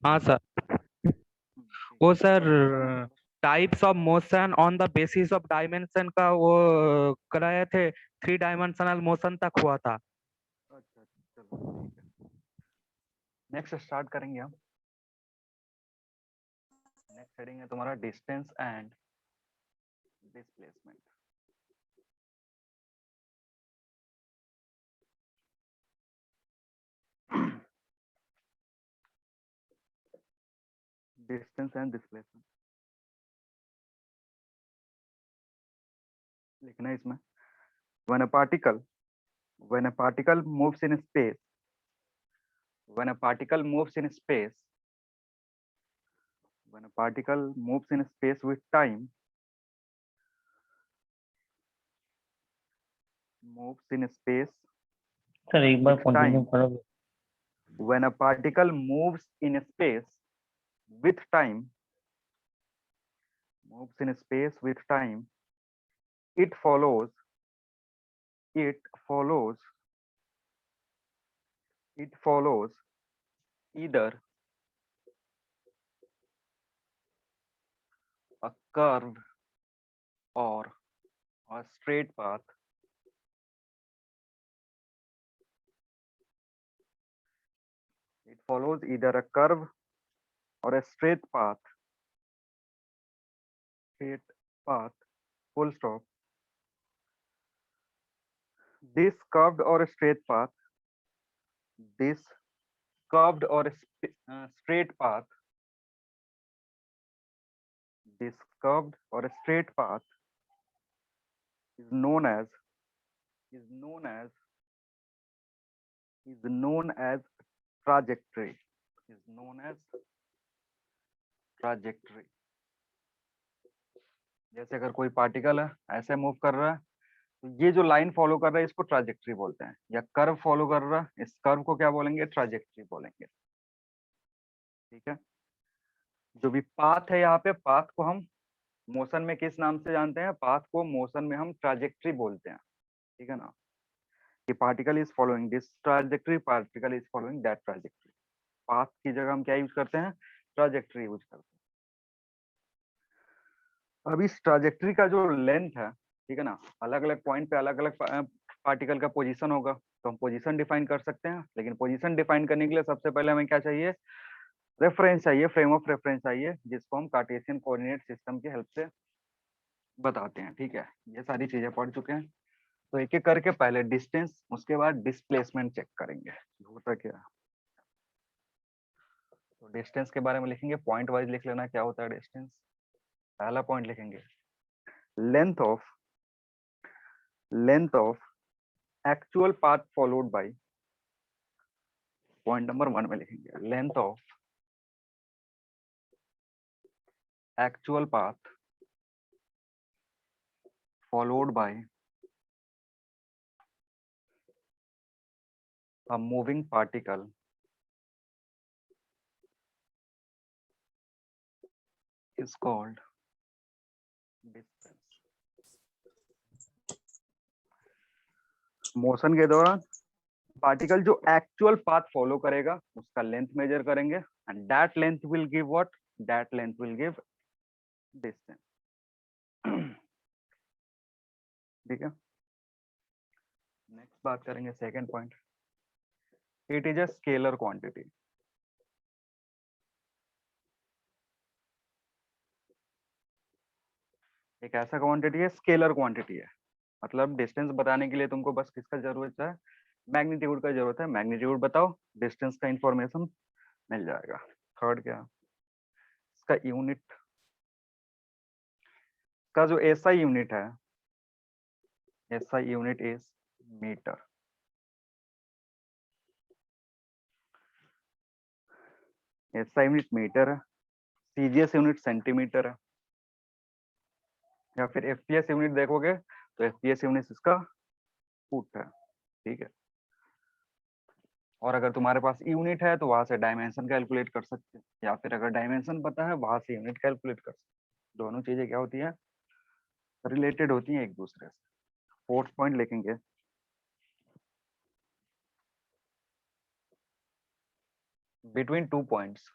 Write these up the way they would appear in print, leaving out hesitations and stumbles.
हाँ सर। ठीक वो है, सर, तो बताना मेरे को। Types of motion on the basis of dimension का वो कराए थे, 3 डायमेंशनल मोशन तक हुआ था। अच्छा अच्छा, चलो ठीक है। नेक्स्ट स्टार्ट करेंगे हम। नेक्स्ट हेडिंग है तुम्हारा distance and displacement. Distance and displacement लिखना है इसमें। when a particle when a particle moves in space when a particle moves in space when a particle moves in space with time moves in space sir एक बार with continue time करोगे? when a particle moves in space with time moves in space with time it follows it follows it follows either a curve or a straight path. It follows either a curve or a straight path, full stop. This curved or a straight path, this curved or a straight path, this curved or a straight path is known as is known as is known as trajectory. Is known as trajectory. जैसे अगर कोई particle है ऐसे move कर रहा है, तो ये जो लाइन फॉलो कर रहा है इसको ट्राजेक्टरी बोलते हैं, या कर्व फॉलो कर रहा है इस कर्व को क्या बोलेंगे, ट्राजेक्टरी बोलेंगे। ठीक है। जो भी पाथ है यहाँ पे, पाथ को हम मोशन में किस नाम से जानते हैं, पाथ को मोशन में हम ट्राजेक्टरी बोलते हैं। ठीक है ना, कि particle is following this trajectory, particle is following that trajectory. Path की जगह हम क्या यूज करते हैं, ट्राजेक्टरी यूज करते हैं। अब इस ट्राजेक्टरी का जो लेंथ है, ठीक है ना, अलग अलग पॉइंट पे अलग अलग पार्टिकल का पोजीशन होगा, तो हम पोजीशन डिफाइन कर सकते हैं। लेकिन पोजीशन डिफाइन करने के लिए सबसे पहले हमें क्या चाहिए, रेफरेंस चाहिए, फ्रेम ऑफ रेफरेंस चाहिए, जिसको हम कार्टेशियन कोऑर्डिनेट सिस्टम की हेल्प से बताते हैं। ठीक है, ये सारी चीजें पढ़ चुके हैं, तो एक एक करके पहले डिस्टेंस, उसके बाद डिस्प्लेसमेंट चेक करेंगे होता क्या है। तो डिस्टेंस के बारे में लिखेंगे, पॉइंट वाइज लिख लेना क्या होता है डिस्टेंस। पहला पॉइंट लिखेंगे length of actual path followed by, point number 1 में लिखेंगे length of actual path followed by a moving particle is called distance। Motion के दौरान पार्टिकल जो एक्चुअल पाथ फॉलो करेगा उसका लेंथ मेजर करेंगे, and that length will give what, that length will give distance. ठीक है। नेक्स्ट बात करेंगे second point, it is a scalar quantity. एक ऐसा क्वांटिटी है, स्केलर क्वांटिटी है, मतलब डिस्टेंस बताने के लिए तुमको बस किसका जरूरत है, मैग्नीट्यूड का जरूरत है। मैग्नीट्यूड बताओ, डिस्टेंस का इंफॉर्मेशन मिल जाएगा। थर्ड क्या, इसका यूनिट का जो एसआई यूनिट है, SI unit is metre. SI unit metre है, सीजीएस यूनिट सेंटीमीटर है, या फिर एफपीएस यूनिट देखोगे तो एफपीएस यूनिट इसका फुट है। ठीक है। और अगर तुम्हारे पास यूनिट है तो वहां से डायमेंशन कैलकुलेट कर सकते हैं, या फिर अगर डायमेंशन पता है वहां से यूनिट कैलकुलेट कर सकते हैं। दोनों चीजें क्या होती है, रिलेटेड होती हैं एक दूसरे से। फोर्थ पॉइंट लिखेंगे, between two points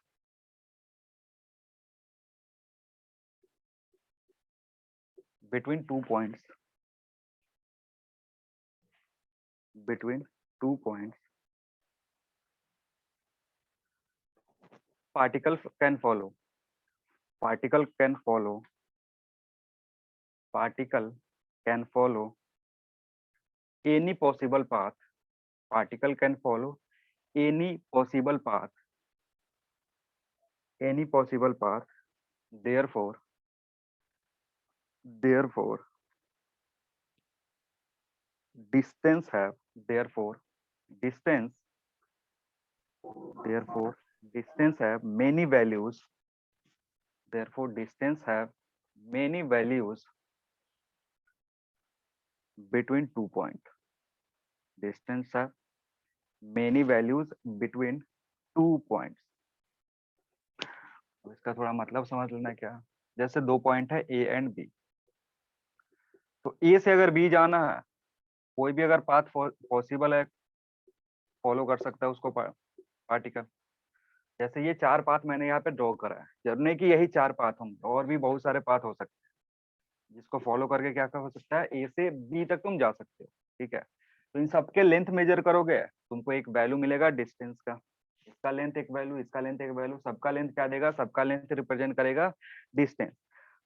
between 2 points, between 2 points, particle can follow, particle can follow, particle can follow any possible path, particle can follow any possible path, any possible path. Therefore, therefore distance have, therefore distance, therefore distance have many values, therefore distance have many values between 2 points, distance have many values between 2 points. इसका थोड़ा मतलब समझ लेना क्या, जैसे 2 point है A and B, तो ए से अगर बी जाना है, कोई भी अगर पाथ पॉसिबल है फॉलो कर सकता है उसको पार्टिकल। जैसे ये 4 पाथ मैंने यहाँ पे ड्रॉ करा है, जरूर नहीं कि यही 4 पाथ होंगे, और भी बहुत सारे पाथ हो सकते हैं जिसको फॉलो करके क्या क्या हो सकता है, ए से बी तक तुम जा सकते हो। ठीक है, तो इन सबके लेंथ मेजर करोगे, तुमको एक वैल्यू मिलेगा डिस्टेंस का, इसका लेंथ एक वैल्यू, इसका लेंथ एक वैल्यू, सबका लेंथ क्या देगा, सबका लेंथ रिप्रेजेंट करेगा डिस्टेंस।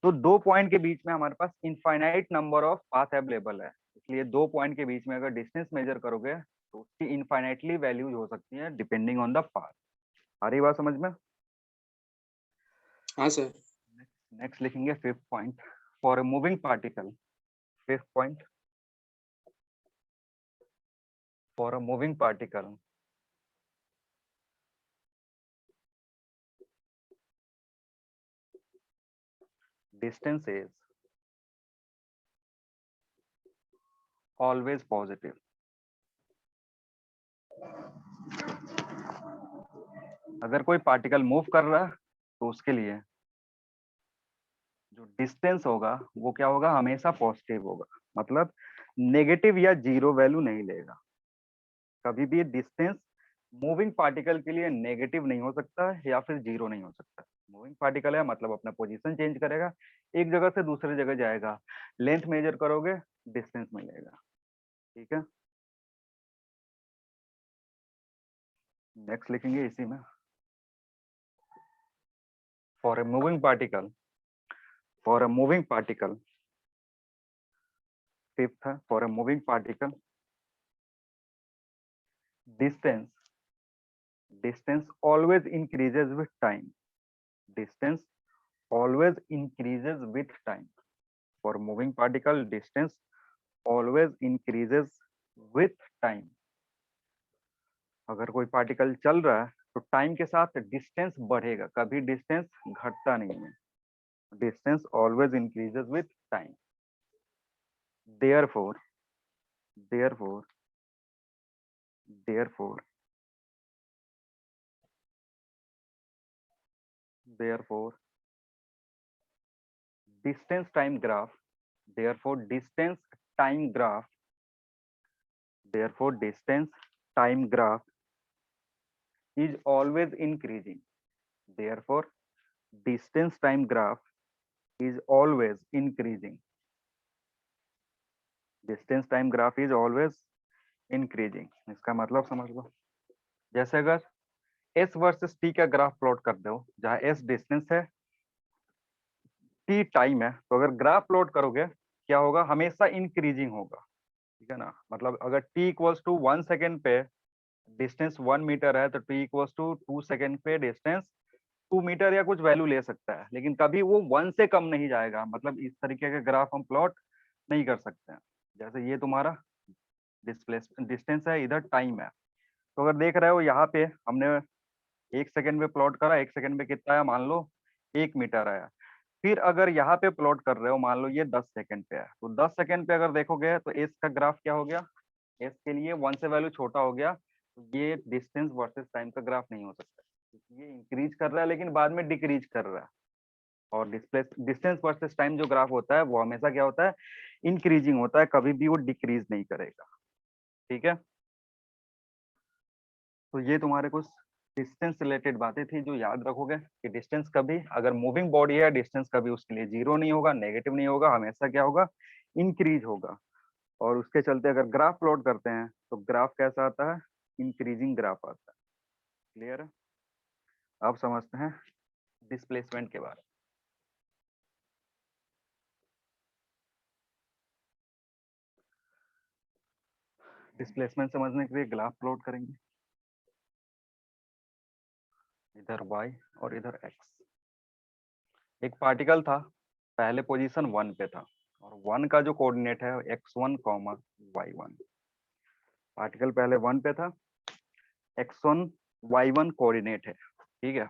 तो 2 पॉइंट के बीच में हमारे पास infinite number of path available है, इसलिए 2 पॉइंट के बीच में अगर डिस्टेंस मेजर करोगे तो उसकी इनफाइनाइटली वैल्यूज हो सकती है डिपेंडिंग ऑन द पाथ। आ रही बात समझ में? हाँ सर। नेक्स्ट लिखेंगे 5th point, for a moving particle, 5th point, for a moving particle distance is always positive, अगर कोई पार्टिकल मूव कर रहा है तो उसके लिए जो डिस्टेंस होगा वो क्या होगा, हमेशा पॉजिटिव होगा, मतलब नेगेटिव या जीरो वैल्यू नहीं लेगा। कभी भी डिस्टेंस मूविंग पार्टिकल के लिए नेगेटिव नहीं हो सकता या फिर जीरो नहीं हो सकता। मूविंग पार्टिकल है मतलब अपना पोजीशन चेंज करेगा, एक जगह से दूसरी जगह जाएगा, लेंथ मेजर करोगे डिस्टेंस मिलेगा। ठीक है, नेक्स्ट लिखेंगे इसी में, for a moving particle, for a moving particle, 5th है, for a moving particle distance, distance always increases with time, distance always increases with time, for moving particle distance always increases with time। अगर कोई particle चल रहा है तो time के साथ distance बढ़ेगा, कभी डिस्टेंस घटता नहीं है, distance always increases with time. therefore therefore therefore therefore distance time graph, therefore distance time graph, therefore distance time graph is always increasing, therefore distance time graph is always increasing, distance time graph is always increasing। इसका मतलब समझ लो, जैसे अगर s versus t का graph plot कर दो, जहां s distance है t टाइम है, तो अगर ग्राफ प्लॉट करोगे क्या होगा, हमेशा इंक्रीजिंग होगा। ठीक है ना, मतलब अगर t इक्वल्स टू 1 सेकेंड पे डिस्टेंस 1 मीटर है तो t इक्वल्स टू 2 सेकेंड पे डिस्टेंस 2 मीटर या कुछ वैल्यू ले सकता है, लेकिन कभी वो 1 से कम नहीं जाएगा। मतलब इस तरीके के ग्राफ हम प्लॉट नहीं कर सकते हैं। जैसे ये तुम्हारा डिस्टेंस है, इधर टाइम है, तो अगर देख रहे हो यहाँ पे हमने 1 सेकेंड में प्लॉट करा, 1 सेकेंड में कितना आया, मान लो 1 मीटर आया। फिर अगर यहाँ पे प्लॉट कर रहे हो, मान लो ये 10 सेकेंड पे है, तो 10 सेकेंड पे अगर देखोगे तो एस का ग्राफ क्या हो गया, एस के लिए 1 से वैल्यू छोटा हो गया, तो ये डिस्टेंस वर्सेस टाइम का ग्राफ नहीं हो सकता, क्योंकि ये इंक्रीज कर रहा है लेकिन बाद में डिक्रीज कर रहा है। और डिस्टेंस वर्सेस टाइम जो ग्राफ होता है वो हमेशा क्या होता है, इंक्रीजिंग होता है, कभी भी वो डिक्रीज नहीं करेगा। ठीक है, तो ये तुम्हारे कुछ डिस्टेंस रिलेटेड बातें थी जो याद रखोगे कि डिस्टेंस कभी, अगर मूविंग बॉडी है, डिस्टेंस कभी उसके लिए जीरो नहीं होगा, नेगेटिव नहीं होगा, हमेशा क्या होगा, इंक्रीज होगा। और उसके चलते अगर ग्राफ प्लॉट करते हैं तो ग्राफ कैसा आता है, इंक्रीजिंग ग्राफ आता है। क्लियर है? अब समझते हैं डिस्प्लेसमेंट के बारे में। डिस्प्लेसमेंट समझने के लिए ग्राफ प्लॉट करेंगे, इधर y और इधर x। एक पार्टिकल था, पहले पोजीशन 1 पे था, और 1 का जो कोऑर्डिनेट है x1, y1। पार्टिकल पहले 1 पे था, x1 y1 कोऑर्डिनेट है, ठीक है।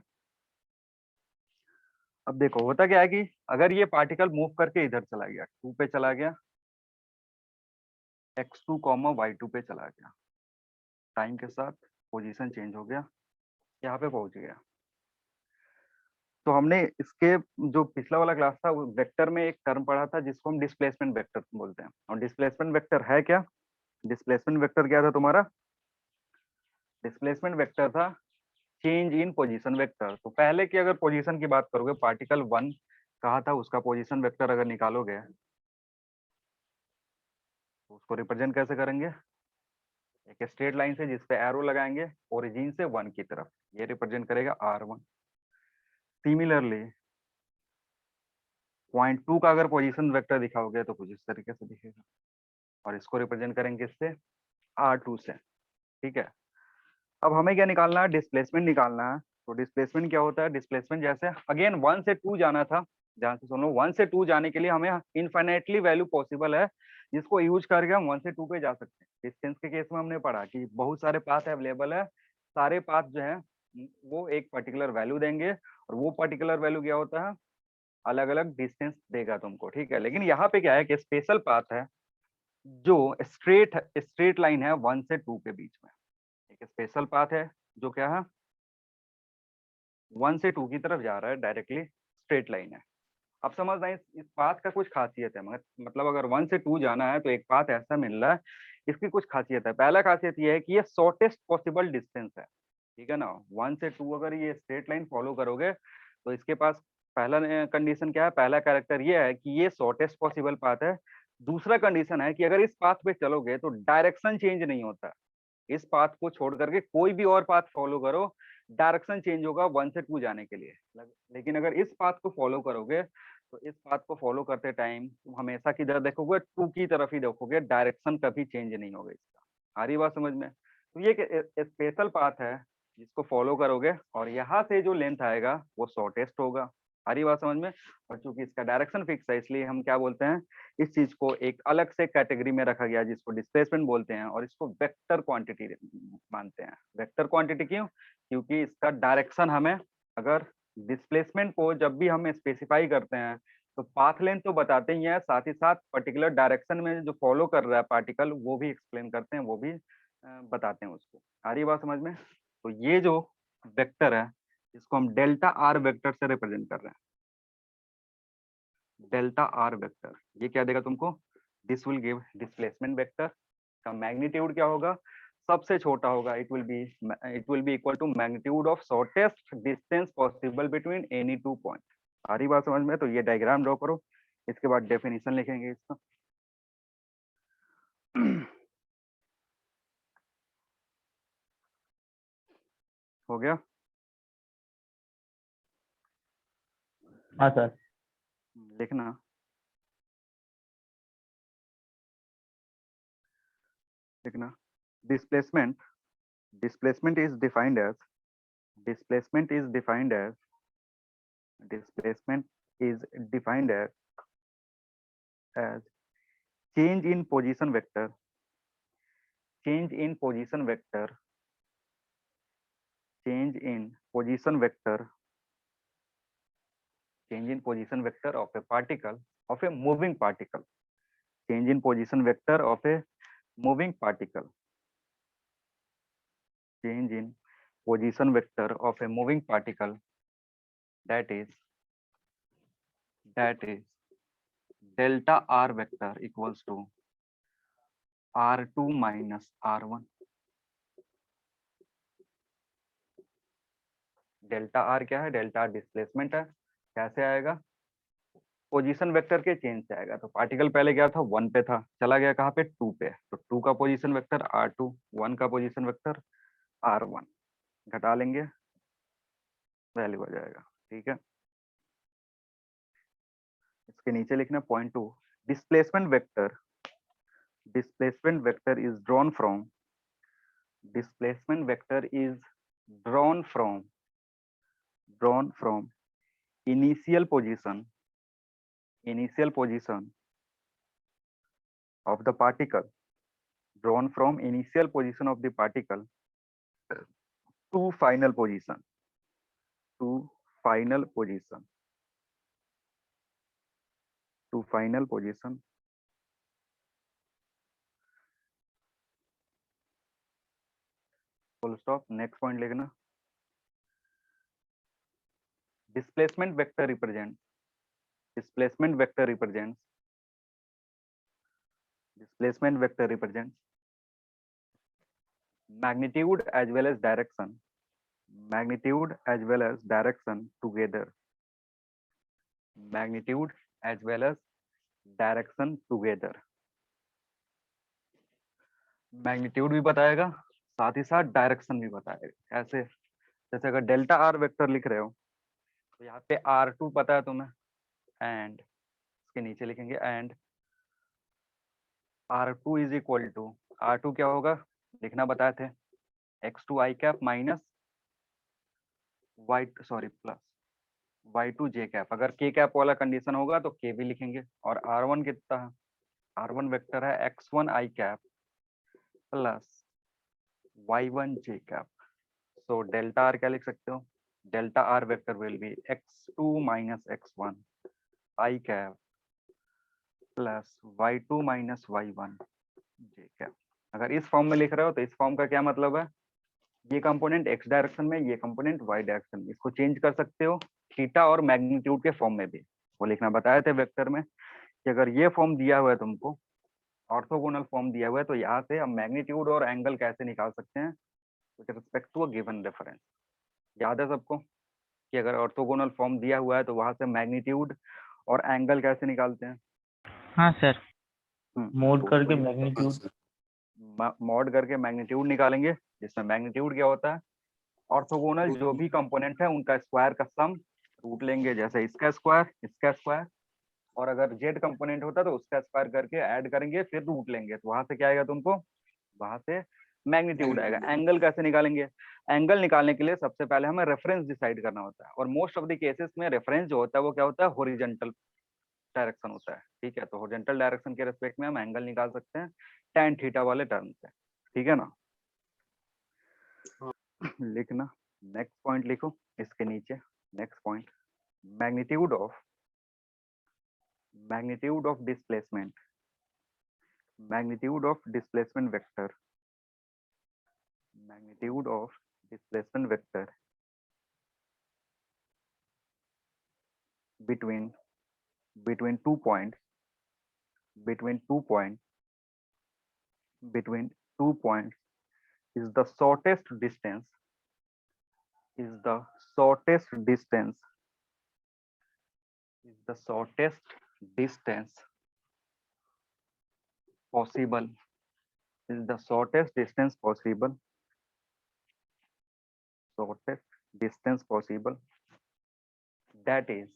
अब देखो होता क्या है कि अगर ये पार्टिकल मूव करके इधर चला गया, 2 पे चला गया, x2, y2 पे चला गया, टाइम के साथ पोजीशन चेंज हो गया, यहाँ पे पहुंच गया। तो हमने इसके जो पिछला वाला क्लास था वो वेक्टर में एक टर्म पढ़ा था जिसको हम डिस्प्लेसमेंट वेक्टर बोलते हैं। और डिस्प्लेसमेंट वेक्टर है क्या, डिस्प्लेसमेंट वेक्टर क्या था तुम्हारा, डिस्प्लेसमेंट वेक्टर था चेंज इन पोजीशन वेक्टर। तो पहले की अगर पोजीशन की बात करोगे, पार्टिकल 1 कहा था, उसका पोजीशन वेक्टर अगर निकालोगे तो उसको रिप्रेजेंट कैसे करेंगे, एक स्ट्रेट लाइन से जिसपे एरो लगाएंगे ओरिजिन से 1 की तरफ, ये रिप्रेजेंट करेगा r1। सिमिलरली पॉइंट 2 का अगर पोजीशन वेक्टर दिखाओगे तो कुछ इस तरीके से दिखेगा, और इसको रिप्रेजेंट करेंगे इससे r2 से, ठीक है। अब हमें क्या निकालना है, डिस्प्लेसमेंट निकालना है। तो डिस्प्लेसमेंट क्या होता है, डिस्प्लेसमेंट जैसे अगेन 1 से 2 जाना था, ध्यान से सुनो, 1 से 2 जाने के लिए हमें इनफाइनाइटली वैल्यू पॉसिबल है जिसको यूज करके हम 1 से 2 पे जा सकते हैं। डिस्टेंस के केस में हमने पढ़ा कि बहुत सारे पाथ अवेलेबल है, सारे पाथ जो है वो एक पर्टिकुलर वैल्यू देंगे, और वो पर्टिकुलर वैल्यू क्या होता है, अलग अलग डिस्टेंस देगा तुमको, ठीक है। लेकिन यहाँ पे क्या है कि स्पेशल पाथ है जो स्ट्रेट लाइन है 1 से 2 के बीच में, एक स्पेशल पाथ है जो क्या है 1 से 2 की तरफ जा रहा है, डायरेक्टली स्ट्रेट लाइन है। अब समझना इस पाथ का कुछ खासियत है, मगर मतलब अगर 1 से 2 जाना है तो एक पाथ ऐसा मिल रहा है, इसकी कुछ खासियत है। पहला खासियत ये है कि ये शॉर्टेस्ट पॉसिबल डिस्टेंस है, ठीक है ना। 1 से 2 अगर ये स्ट्रेट लाइन फॉलो करोगे तो इसके पास पहला कंडीशन क्या है, पहला कैरेक्टर ये है कि ये शॉर्टेस्ट पॉसिबल पाथ है। दूसरा कंडीशन है कि अगर इस पाथ पे चलोगे तो डायरेक्शन चेंज नहीं होता, इस पाथ को छोड़ करके कोई भी और पाथ फॉलो करो, डायरेक्शन चेंज होगा 1 से 2 जाने के लिए। लेकिन अगर इस पाथ को फॉलो करोगे तो इस पाथ को फॉलो करते टाइम तुम हमेशा किधर देखोगे, 2 की तरफ ही देखोगे, डायरेक्शन कभी चेंज नहीं होगा इसका। आ रही बात समझ में? तो ये स्पेशल पाथ है जिसको फॉलो करोगे, और यहाँ से जो लेंथ आएगा वो शॉर्टेस्ट होगा। आ रही बात समझ में? और चूंकि इसका डायरेक्शन फिक्स है, इसलिए हम क्या बोलते हैं, इस चीज को एक अलग से कैटेगरी में रखा गया जिसको डिस्प्लेसमेंट बोलते हैं, और इसको वेक्टर क्वांटिटी मानते हैं। वेक्टर क्वांटिटी क्यों? क्योंकि इसका डायरेक्शन हमें, अगर डिस्प्लेसमेंट को जब भी हम स्पेसिफाई करते हैं तो पाथ लेंथ तो बताते ही है, साथ ही साथ पर्टिकुलर डायरेक्शन में जो फॉलो कर रहा है पार्टिकल वो भी एक्सप्लेन करते हैं, वो भी बताते हैं उसको। आ रही बात समझ में? तो ये जो वेक्टर है इसको हम डेल्टा आर वेक्टर से रिप्रेजेंट कर रहे हैं। डेल्टा आर वेक्टर ये क्या देगा तुमको, this will give displacement vector का मैग्नीट्यूड क्या होगा, सबसे छोटा होगा, it will be equal to magnitude of shortest distance possible between any two point. आ रही बात समझ में? तो ये डायग्राम ड्रॉ करो, इसके बाद डेफिनेशन लिखेंगे इसका। हो गया? हाँ सर। लिखना, लिखना। Displacement, displacement is defined as, displacement is defined as, displacement is defined as change in position vector, change in position vector, change in position vector, change in position vector of a particle, of a moving particle, change in position vector of a moving particle, change in position vector of a moving particle, that is delta r vector equals to r2 minus r1, delta R क्या है, delta R displacement है। कैसे आएगा, position vector के change से आएगा। तो particle पहले क्या था, 1 पे था, चला गया कहाँ पे, 2 पे, तो 2 का पोजीशन वेक्टर r2, 1 का पोजीशन वेक्टर r1, घटा लेंगे वैल्यू आ जाएगा। ठीक है, इसके नीचे लिखना point 2, displacement vector is drawn from displacement vector is drawn from initial position of the particle, drawn from initial position of the particle to final position, to final position full stop। next point लिखना, displacement vector represents magnitude as well as direction together, magnitude भी बताएगा, साथ ही साथ direction भी बताएगा। ऐसे जैसे अगर डेल्टा आर वेक्टर लिख रहे हो तो यहाँ पे r2 पता है तुम्हें, एंड इसके नीचे लिखेंगे and r2 is equal to, r2 क्या होगा लिखना बताए थे, x2 i cap minus plus y2 j cap. अगर k कैप वाला कंडीशन होगा तो k भी लिखेंगे। और r1 कितना है, r1 वेक्टर है x1 i cap plus y1 j cap. So delta R क्या लिख सकते हो, delta R vector will be x2 minus x1 i cap plus y2 minus y1 j cap. अगर इस फॉर्म में लिख रहे हो तो इस फॉर्म का क्या मतलब है, ये कंपोनेंट x डायरेक्शन में, ये कंपोनेंट y डायरेक्शन में। इसको चेंज कर सकते हो थीटा और मैग्नीट्यूड के फॉर्म में भी, वो लिखना बताए थे वेक्टर में कि अगर ये फॉर्म दिया हुआ है तुमको, ऑर्थोगोनल फॉर्म दिया हुआ है, तो यहाँ से हम मैग्नीट्यूड और एंगल कैसे निकाल सकते हैं with respect to a given reference. याद है सबको कि अगर ऑर्थोगोनल फॉर्म दिया हुआ है तो वहां से मैग्नीट्यूड और एंगल कैसे निकालते हैं। हाँ सर, मोड करके तो मैग्नीट्यूड, मॉड करके मैग्नीट्यूड निकालेंगे, जिसमें मैग्नीट्यूड क्या होता है, ऑर्थोगोनल जो भी कंपोनेंट है उनका स्क्वायर का सम रूट लेंगे, जैसे इसका स्क्वायर, और अगर जेड कंपोनेंट होता तो उसका स्क्वायर करके ऐड करेंगे, फिर रूट लेंगे, तो वहां से क्या आएगा तुमको, वहां से मैग्नीट्यूड आएगा। एंगल कैसे निकालेंगे, एंगल निकालने के लिए सबसे पहले हमें रेफरेंस डिसाइड करना होता है, और मोस्ट ऑफ द केसेस में रेफरेंस जो होता है वो क्या होता है, हॉरिजॉन्टल डायरेक्शन होता है। ठीक है, तो हॉरिजॉन्टल डायरेक्शन के रेस्पेक्ट में हम एंगल निकाल सकते हैं tan थीटा वाले टर्म से। ठीक है ना, लिखना नेक्स्ट पॉइंट लिखो इसके नीचे, next point, magnitude of displacement vector between two points is the shortest distance possible that is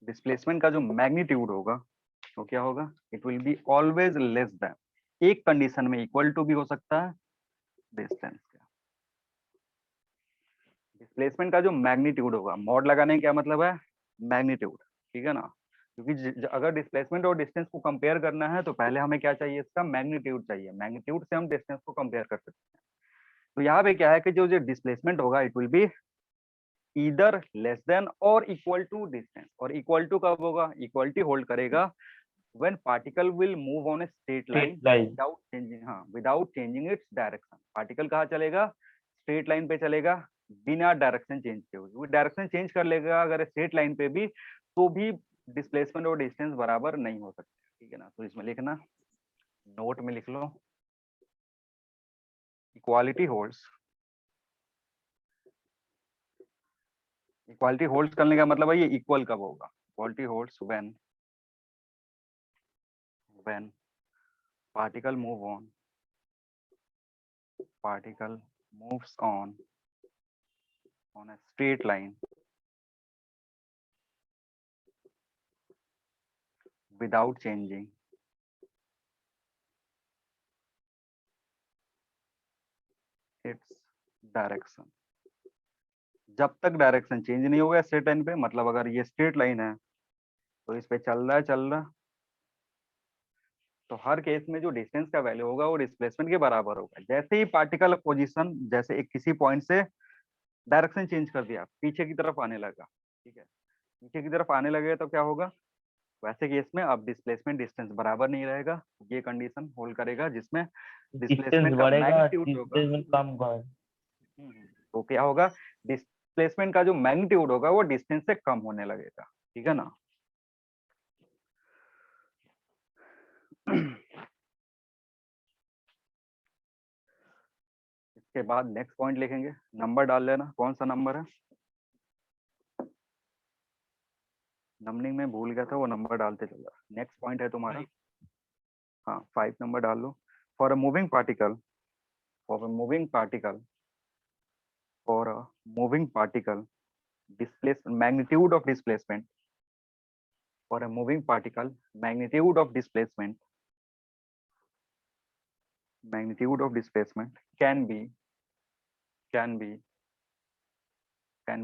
displacement का जो मैग्नीट्यूड होगा वो क्या होगा, it will be always less than, एक कंडीशन में इक्वल टू भी हो सकता है डिस्टेंस का। डिस्प्लेसमेंट का जो मैग्नीट्यूड होगा, मॉड लगाने का क्या मतलब है, मैग्नीट्यूड। ठीक है ना, क्योंकि अगर डिस्प्लेसमेंट और डिस्टेंस को कंपेयर करना है तो पहले हमें क्या चाहिए, इसका मैग्नीट्यूड चाहिए, मैग्नीट्यूड से हम डिस्टेंस को कंपेयर कर सकते हैं। तो यहाँ पे क्या है कि जो डिस्प्लेसमेंट होगा it will be either less than और इक्वल टू डिस्टेंस। और इक्वल टू कब होगा, इक्वलिटी होल्ड करेगा when particle will move on a straight line without changing its direction। Particle कहाँ चलेगा, स्ट्रेट लाइन पे चलेगा बिना डायरेक्शन चेंज किए हुए। डायरेक्शन चेंज कर लेगा अगर स्ट्रेट लाइन पे भी तो भी डिस्प्लेसमेंट और डिस्टेंस बराबर नहीं हो सकते, ठीक है ना। तो इसमें लिखना, नोट में लिख लो, इक्वालिटी होल्ड्स, इक्वालिटी होल्ड्स करने का मतलब है ये इक्वल कब होगा, equality holds when particle move on, particle moves on a straight line without changing its direction। जब तक डायरेक्शन चेंज नहीं होगा स्ट्रेट लाइन पे, मतलब अगर ये स्ट्रेट लाइन है तो इस पे चल रहा, तो हर केस में जो डिस्टेंस का वैल्यू होगा वो डिस्प्लेसमेंट के बराबर होगा। जैसे ही पार्टिकल पोजीशन, जैसे एक किसी पॉइंट से डायरेक्शन चेंज कर दिया, पीछे की तरफ आने लगा, ठीक है, पीछे की तरफ आने लगे तो क्या होगा, वैसे केस में अब डिस्प्लेसमेंट डिस्टेंस बराबर नहीं रहेगा। ये कंडीशन होल्ड करेगा जिसमें डिस्टेंस डिस्प्लेसमेंट का बढ़ेगा, मैग्नीट्यूड होगा, डिस्प्लेसमेंट कम होगा। तो क्या होगा, डिस्प्लेसमेंट का जो मैग्नीट्यूड होगा वो डिस्टेंस से कम होने लगेगा, ठीक है ना। इसके बाद नेक्स्ट पॉइंट लिखेंगे, नंबर डाल लेना, कौन सा नंबर है, नंबरिंग में भूल गया था, वो नंबर डालते चला। नेक्स्ट पॉइंट है तुम्हारा, हाँ 5 नंबर डाल लो। For a moving particle, for a moving particle, for a moving particle, displacement, magnitude of displacement, for a moving particle, magnitude of displacement, magnitude of displacement can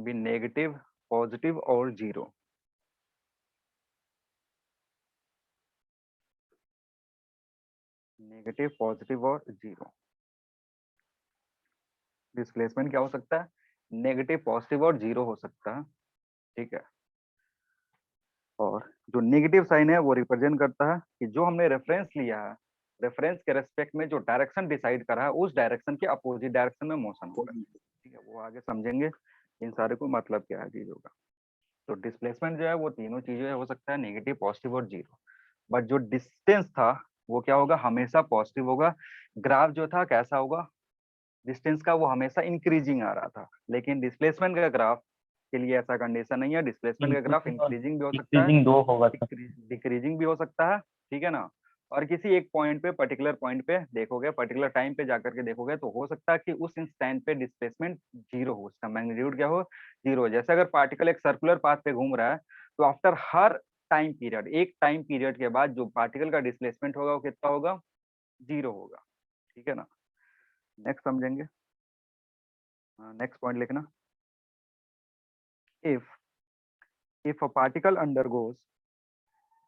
be negative, positive or zero, negative, positive और zero. Displacement क्या हो सकता है, negative, positive और zero हो सकता है, ठीक है। और जो नेगेटिव साइन है वो रिप्रेजेंट करता है कि जो हमने रेफरेंस लिया है, रेफरेंस के रेस्पेक्ट में जो डायरेक्शन डिसाइड करा है उस डायरेक्शन के अपोजिट डायरेक्शन में मोशन होगा, ठीक है, वो आगे समझेंगे इन सारे को मतलब क्या है चीजों का। तो डिस्प्लेसमेंट जो है वो तीनों चीजें हो सकता है, नेगेटिव, पॉजिटिव और जीरो। बट जो डिस्टेंस था वो क्या होगा, हमेशा पॉजिटिव होगा। ग्राफ जो था कैसा होगा, डिस्टेंस का वो हमेशा इंक्रीजिंग आ रहा था, लेकिन डिस्प्लेसमेंट का ग्राफ के लिए ऐसा कंडीशन नहीं है। डिस्प्लेसमेंट का ग्राफ इंक्रीजिंग और इंक्रीजिंग भी हो सकता है, डिक्रीजिंग दो होगा सर। डिक्रीजिंग भी हो सकता है, ठीक है ना। और किसी एक पॉइंट पे, पर्टिकुलर पॉइंट पे देखोगे, पर्टिकुलर टाइम पे जाकर के देखोगे तो हो सकता है कि उस इंस्टेंट पे डिस्प्लेसमेंट जीरो हो, उसका मैग्नीट्यूड क्या हो, जीरो। जैसे अगर पार्टिकल एक सर्कुलर पाथ पे घूम रहा है तो आफ्टर हर टाइम पीरियड, एक टाइम पीरियड के बाद जो पार्टिकल का डिस्प्लेसमेंट होगा वो कितना होगा, जीरो होगा, ठीक है ना। नेक्स्ट समझेंगे, नेक्स्ट पॉइंट लिखना, if if a particle undergoes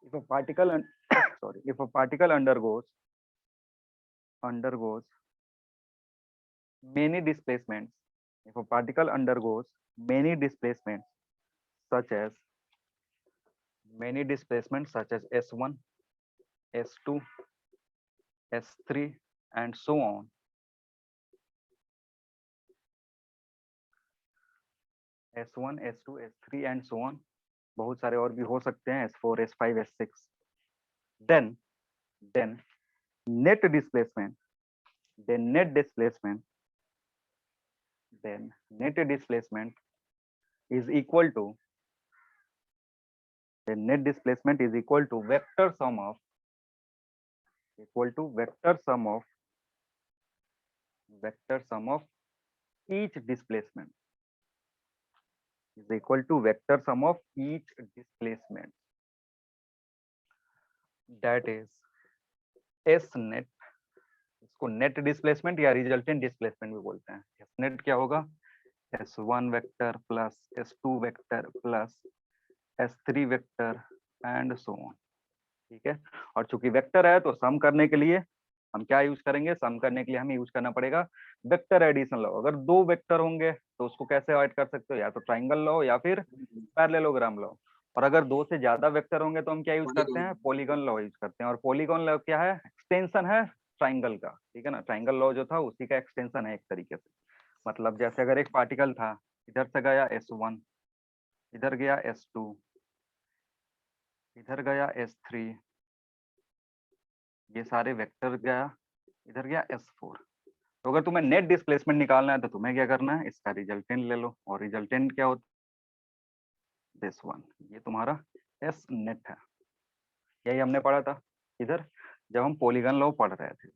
if a particle sorry, if a particle undergoes many displacements, if a particle undergoes many displacements such as s1, s2, s3 and so on, s1, s2, s3 and so on, बहुत सारे और भी हो सकते हैं, s4, s5, s6, then net displacement then net displacement then net displacement is equal to the net displacement is equal to vector sum of each displacement is equal to vector sum of each displacement, that is s net। इसको net displacement या resultant displacement भी बोलते हैं। S net क्या होगा, s1 vector plus s2 vector plus s3 vector and so on, ठीक है। और चूंकि वेक्टर है तो सम करने के लिए हम क्या यूज करेंगे, सम करने के लिए हमें यूज करना पड़ेगा वेक्टर एडिशन लॉ। अगर दो वेक्टर होंगे तो उसको कैसे ऐड कर सकते हो, या तो ट्राइंगल लॉ या फिर पैरेललोग्राम लॉ। और अगर दो से ज्यादा वेक्टर होंगे तो हम क्या यूज करते हैं, पॉलीगॉन लॉ यूज करते हैं। और पॉलीगॉन लॉ क्या है, एक्सटेंशन है ट्राइंगल का, ठीक है ना। ट्राइंगल लॉ जो था उसी का एक्सटेंशन है एक तरीके से। मतलब जैसे अगर एक पार्टिकल था, इधर से गया s1, इधर गया s2, इधर गया S3, ये सारे वेक्टर गया, इधर गया S4। तो अगर तुम्हें नेट डिस्प्लेसमेंट निकालना है तो तुम्हें क्या करना है, इसका रिजल्टेंट ले लो, और रिजल्टेंट क्या होता है, दिस वन, ये तुम्हारा S नेट है। यही हमने पढ़ा था इधर जब हम पॉलीगन लॉ पढ़ रहे थे।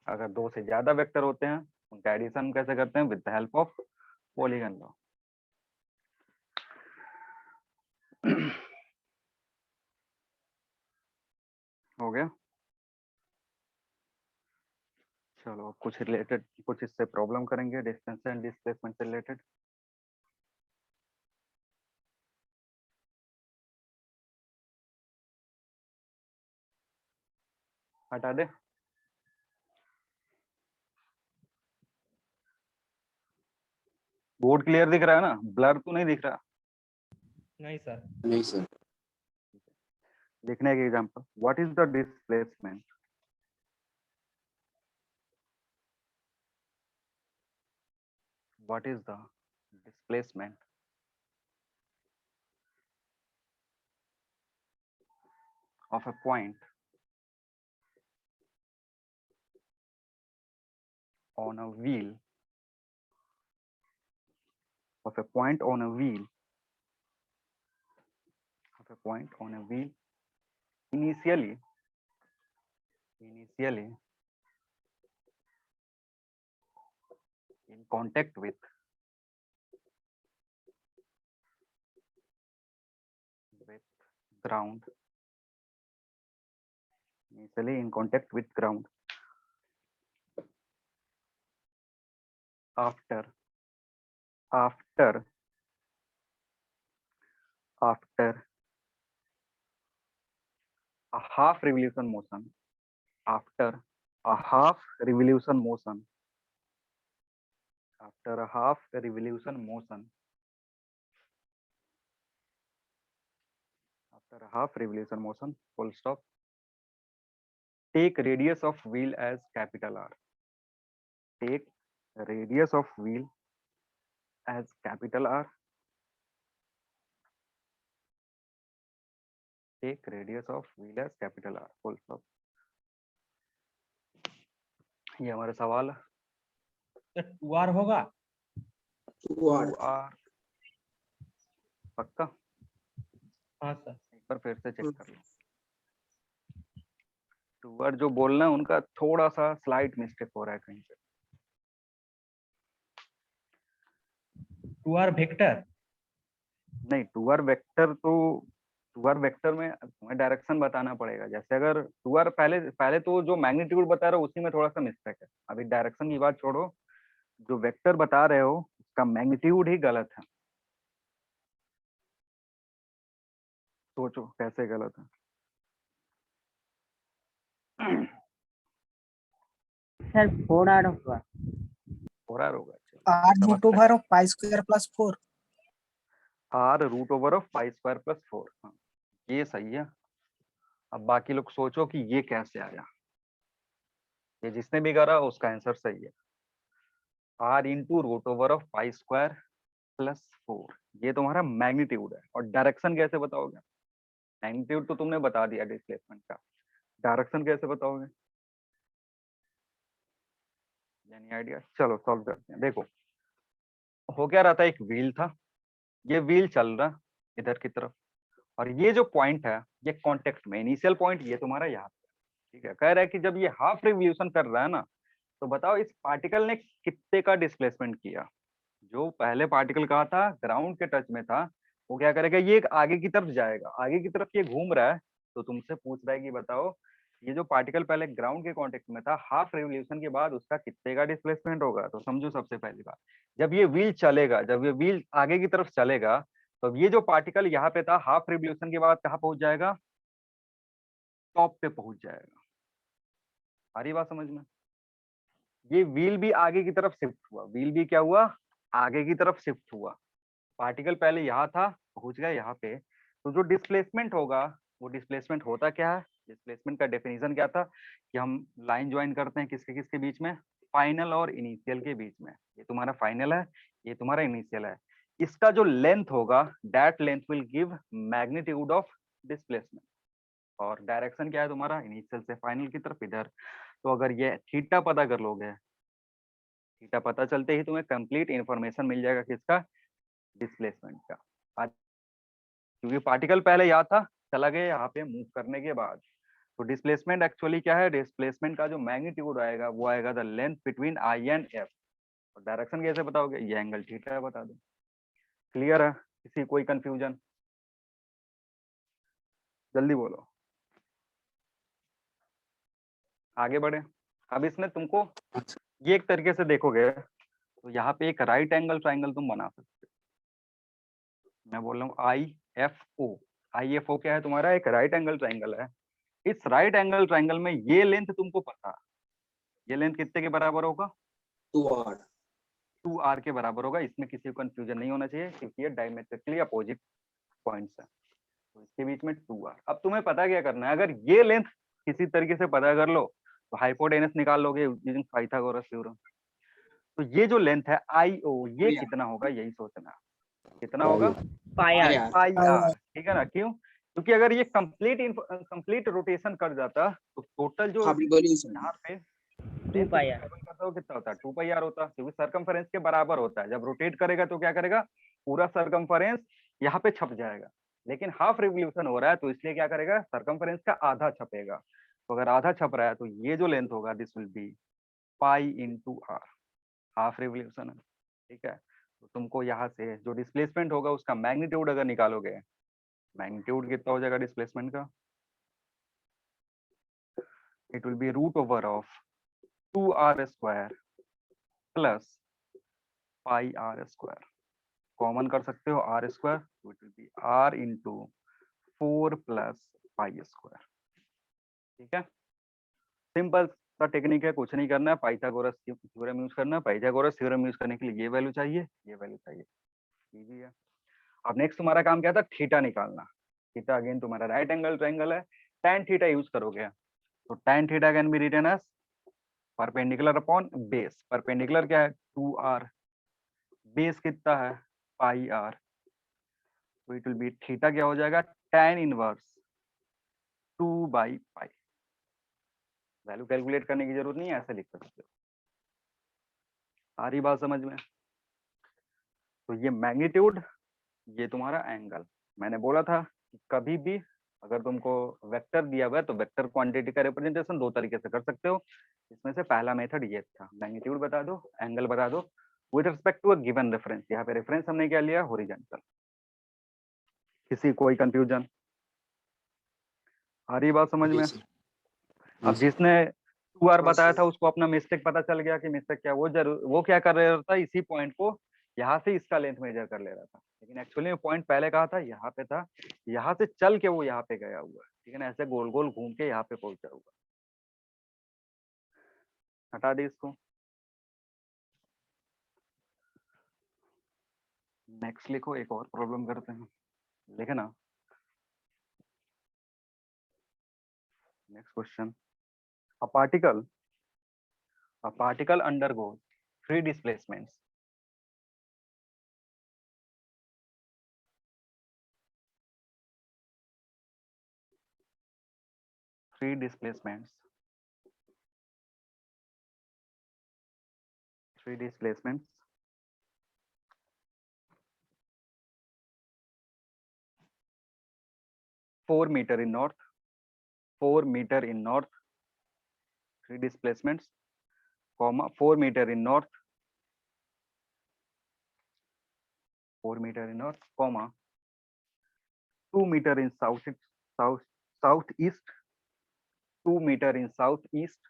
अगर दो से ज्यादा वेक्टर होते हैं उनका एडिशन कैसे करते हैं, with the help of polygon law. हो गया। चलो कुछ रिलेटेड, कुछ इससे प्रॉब्लम करेंगे डिस्टेंस एंड डिस्प्लेसमेंट से रिलेटेड। हटा दे। बोर्ड क्लियर दिख रहा है ना, ब्लर तो नहीं दिख रहा। नहीं सर। नहीं सर। लिखने के example, what is the displacement, what is the displacement of a point on a wheel, of a point on a wheel, of a point on a wheel initially in contact with ground, initially in contact with ground, after a half revolution motion, after a half revolution motion, after a half revolution motion, after a half revolution motion, full stop, take radius of wheel as capital R, take radius of wheel as capital R, take radius of wheel as capital R, full stop। ये हमारा सवाल है। तो 2R होगा। 2R पक्का? हाँ sir. एक बार फिर से चेक कर लो। 2R जो बोलना है उनका थोड़ा सा स्लाइट मिस्टेक हो रहा है कहीं पे। 2R वेक्टर नहीं, 2R वेक्टर तो 2R वेक्टर में तुम्हें डायरेक्शन बताना पड़ेगा। जैसे अगर 2R पहले तो जो मैग्नीट्यूड बता रहे हो उसी में थोड़ा सा मिस्टेक है। अभी डायरेक्शन की बात छोड़ो, जो वेक्टर बता रहे हो उसका मैग्नीट्यूड ही गलत है। सोचो कैसे गलत है। सर 4R होगा। 4R होगा। R root over of pi square plus 4। R root over of pi square plus 4। हाँ, ये सही है। अब बाकी लोग सोचो कि ये कैसे आया। ये जिसने भी करा उसका आंसर सही है। R into root over of pi square plus 4, ये तुम्हारा मैग्नीट्यूड है। और डायरेक्शन कैसे बताओगे? मैग्नीट्यूड तो तुमने बता दिया डिस्प्लेसमेंट का, डायरेक्शन कैसे बताओगे? यानी आइडिया। चलो सॉल्व करते हैं। देखो हो क्या रहा था, एक व्हील था, ये व्हील चल रहा इधर की तरफ, और ये जो पॉइंट है ये कांटेक्ट में, इनिशियल पॉइंट ये तुम्हारा यहाँ पे, ठीक है। कह रहा है कि जब ये हाफ रिवोल्यूशन कर रहा है ना, तो बताओ इस पार्टिकल ने कितने का डिस्प्लेसमेंट किया। जो पहले पार्टिकल कहा था ग्राउंड के टच में था, वो क्या करेगा, ये आगे की तरफ जाएगा, आगे की तरफ ये घूम रहा है, तो तुमसे पूछ रहा है कि बताओ ये जो पार्टिकल पहले ग्राउंड के कांटेक्ट में था, हाफ रिवोल्यूशन के बाद उसका कितने का डिस्प्लेसमेंट होगा। तो समझो सबसे पहली बात, जब ये व्हील चलेगा, जब ये व्हील आगे की तरफ चलेगा, तो ये जो पार्टिकल यहाँ पे था हाफ रिवोल्यूशन के बाद कहाँ पहुंच जाएगा, टॉप पे पहुंच जाएगा। आ रही बात समझ में? ये व्हील भी आगे की तरफ शिफ्ट हुआ, व्हील भी क्या हुआ, आगे की तरफ शिफ्ट हुआ। पार्टिकल पहले यहाँ था, पहुंच गया यहाँ पे, तो जो डिस्प्लेसमेंट होगा वो डिस्प्लेसमेंट होता क्या है। डिस्प्लेसमेंट का डेफिनेशन क्या था कि हम लाइन ज्वाइन करते हैं किसके किसके बीच में, फाइनल और इनिशियल के बीच में। ये तुम्हारा फाइनल है, ये तुम्हारा इनिशियल है। इसका जो लेंथ होगा that length will give magnitude of displacement. और डायरेक्शन क्या है तुम्हारा, इनिशियल से फाइनल की तरफ इधर। तो अगर ये थीटा पता कर लोगे, थीटा पता चलते ही तुम्हें कंप्लीट इंफॉर्मेशन मिल जाएगा किसका, डिस्प्लेसमेंट का। क्योंकि पार्टिकल पहले यहाँ था, चला गया यहाँ पे मूव करने के बाद। तो डिस्प्लेसमेंट एक्चुअली क्या है, डिस्प्लेसमेंट का जो मैग्नीट्यूड आएगा वो आएगा the length between I and F. और डायरेक्शन कैसे बताओगे, ये एंगल थीटा है, बता दो। क्लियर है, किसी कोई कंफ्यूजन, जल्दी बोलो, आगे बढ़े। अब इसमें तुमको ये एक तरीके से देखोगे तो यहाँ पे एक राइट एंगल ट्राइंगल तुम बना सकते हो। मैं बोल रहा हूँ आई एफ ओ क्या है तुम्हारा, एक राइट एंगल ट्राइंगल है। इस राइट एंगल ट्राइंगल में ये लेंथ तुमको पता, ये लेंथ कितने के बराबर होगा, 2r 2r के बराबर होगा। इसमें किसी को कंफ्यूजन नहीं होना चाहिए क्योंकि ये डायमेट्रिकली अपोजिट पॉइंट्स है। तो इसके बीच में 2r। अब तुम्हें पता क्या करना है, अगर ये लेंथ किसी तरीके से पता कर लो तो हाइपोटेनस निकाल लोगे यूजिंग पाइथागोरस थ्योरम। तो ये जो लेंथ है आई ओ, ये कितना होगा यही सोचना, कितना होगा, पाई आर पाई आर। ठीक है ना, क्यों, क्योंकि अगर ये कंप्लीट रोटेशन कर जाता तो टोटल जो हाफ रिवॉल्यूशन यहाँ पे 2 पाई आर करता हो कितना होता है, 2 पाई आर होता है। क्योंकि सर्कमफरेंस के बराबर होता है। जब रोटेट करेगा तो क्या करेगा, पूरा सर्कमफरेंस यहाँ पे छप जाएगा। लेकिन हाफ रिवोल्यूशन हो रहा है तो इसलिए क्या करेगा, सर्कमफरेंस का आधा छपेगा। तो अगर आधा छप रहा है तो ये जो लेंथ होगा this will be pi into R, half revolution है। ठीक है, तो तुमको यहाँ से जो डिस्प्लेसमेंट होगा उसका मैग्नीट्यूड अगर निकालोगे, मैग्नीट्यूड कितना हो जाएगा डिस्प्लेसमेंट का, it will be root over of 2r square plus pi R square. Common कर सकते हो आर स्क्वायर, तो it will be R into 4 plus pi square. ठीक है, सिंपल सा टेक्निक है, कुछ नहीं करना है, पाइथागोरस थ्योरम यूज करना है। पाइथागोरस थ्योरम यूज करने के लिए ये वैल्यू चाहिए, ये वैल्यू चाहिए, इजी है। अब नेक्स्ट तुम्हारा काम क्या था, थीटा निकालना। थीटा अगेन तुम्हारा राइट एंगल ट्रायंगल है, tan थीटा यूज करोगे तो tan theta can be written as perpendicular upon base. Perpendicular क्या है 2r, बेस कितना है पाई आर। तो इट विल बी थीटा क्या हो जाएगा, tan इनवर्स 2/पाई। वैल्यू कैलकुलेट करने की जरूरत नहीं है, ऐसे लिख सकते हो। आ रही बात समझ में। तो ये मैग्नीट्यूड, ये तुम्हारा एंगल। मैंने बोला था कि कभी भी अगर तुमको वेक्टर दिया हुआ है तो वेक्टर क्वांटिटी का रिप्रेजेंटेशन दो तरीके से कर सकते हो। इसमें से पहला मेथड ये था, मैग्नीट्यूड बता दो, एंगल बता दो with respect to a given reference. यहाँ पे रेफरेंस हमने क्या लिया, हॉरिजॉन्टल। किसी कोई कंफ्यूजन, आ रही बात समझ में। अब जिसने 2r बताया था उसको अपना मिस्टेक पता चल गया कि मिस्टेक क्या, वो क्या कर रहा था, इसी पॉइंट को यहाँ से इसका लेंथ मेजर कर ले रहा था। लेकिन एक्चुअली में पॉइंट पहले कहा था यहाँ पे था, यहाँ से चल के वो यहाँ पे गया हुआ है। ठीक है ना, ऐसे गोल गोल घूम के यहाँ पे पहुंचा हुआ। हटा दी इसको, नेक्स्ट लिखो, एक और प्रॉब्लम करते हैं, लिखे ना। Next question, a particle undergoes three displacements. Three displacements. 4 meter in north, 4 meter in north. 3 displacements, comma 4 meter in north, 4 meter in north, comma 2 meter in southeast, 2 meter in southeast,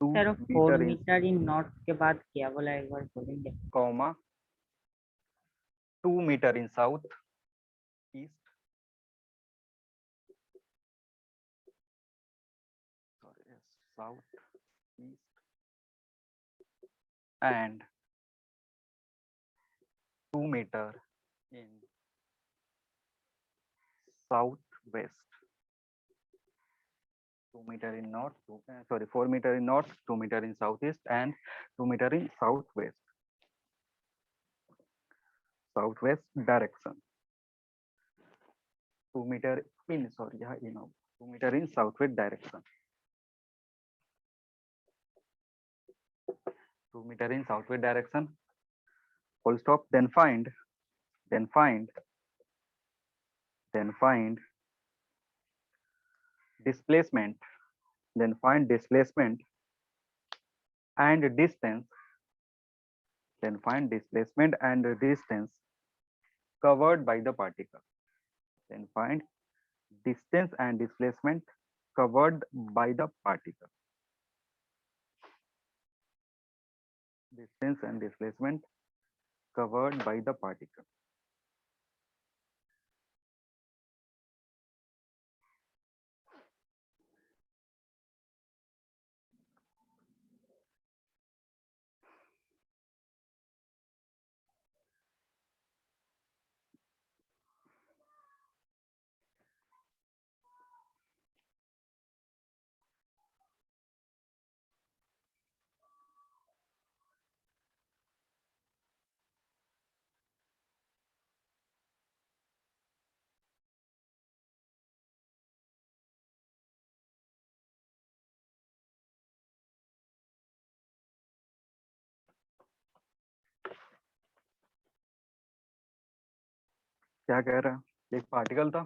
2 sir 4 meter in metre in north के बाद क्या बोला, एक बार बोलेंगे। comma 2 meter in southeast, southeast and 2 meter in southwest. 2 meter in north, 4 meter in north, 2 meter in southeast and 2 meter in southwest. South west direction, 2 metre in, sorry यहाँ in होगा, 2 metre in south west direction, 2 metre in south west direction, full stop. Then find displacement, then find displacement and distance, then find displacement and distance covered by the particle, then find distance and displacement covered by the particle, distance and displacement covered by the particle. क्या कह रहा है, एक particle था।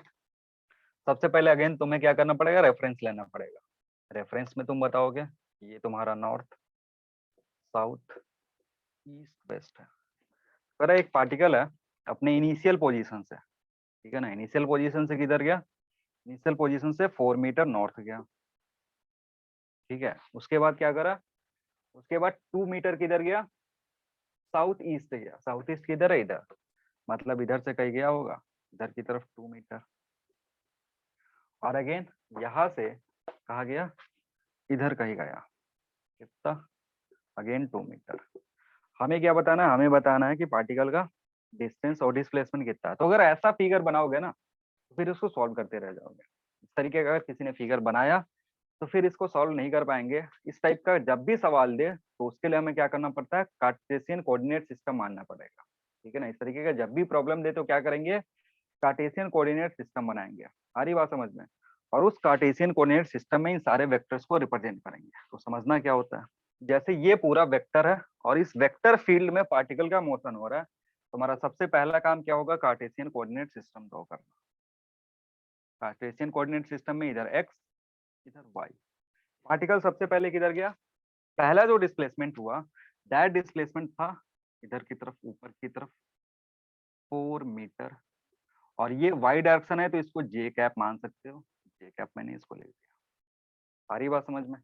सबसे पहले again तुम्हें क्या करना पड़ेगा, रेफरेंस लेना पड़ेगा। रेफरेंस में तुम बताओगे ये तुम्हारा नॉर्थ, साउथ, ईस्ट, वेस्ट है। पर एक पार्टिकल है अपने इनिशियल पोजीशन से, ठीक है ना, इनिशियल पोजीशन से किधर गया, इनिशियल पोजीशन से 4 मीटर नॉर्थ गया, ठीक है। उसके बाद क्या करा, उसके बाद 2 मीटर किधर गया, साउथ ईस्ट गया। साउथ ईस्ट किधर है, इधर, मतलब इधर से कहीं गया होगा, इधर की तरफ 2 मीटर। और अगेन यहां से कहा गया, इधर कहीं गया, कितना, अगेन 2 मीटर। हमें क्या बताना है, हमें बताना है कि पार्टिकल का डिस्टेंस और डिस्प्लेसमेंट कितना है। तो अगर ऐसा फिगर बनाओगे ना तो फिर उसको सॉल्व करते रह जाओगे। इस तरीके का अगर किसी ने फिगर बनाया तो फिर इसको सॉल्व नहीं कर पाएंगे। इस टाइप का जब भी सवाल दे तो उसके लिए हमें क्या करना पड़ता है, कार्टेशियन कोऑर्डिनेट सिस्टम मानना पड़ेगा, ठीक है ना। इस तरीके का जब भी प्रॉब्लम दे तो क्या करेंगे, कार्टेशियन कोऑर्डिनेट सिस्टम बनाएंगे। आ रही बात समझ में। और उस कार्टेशियन कोऑर्डिनेट सिस्टम में इन सारे वेक्टर्स को रिप्रेजेंट करेंगे। तो समझना क्या होता है, जैसे ये पूरा वेक्टर है और इस वेक्टर फील्ड में पार्टिकल का मोशन हो रहा है, तो हमारा सबसे पहला काम क्या होगा, कार्टेशियन कोऑर्डिनेट सिस्टम ड्रॉ करना। कार्टेशियन कोऑर्डिनेट सिस्टम में इधर x, इधर y। पार्टिकल सबसे पहले किधर गया, पहला जो डिस्प्लेसमेंट हुआ दैट डिस्प्लेसमेंट था इधर की तरफ, ऊपर की तरफ 4 मीटर। और ये y डायरेक्शन है तो इसको j कैप मान सकते हो, j कैप मैंने इसको ले लिया। सारी बात समझ में।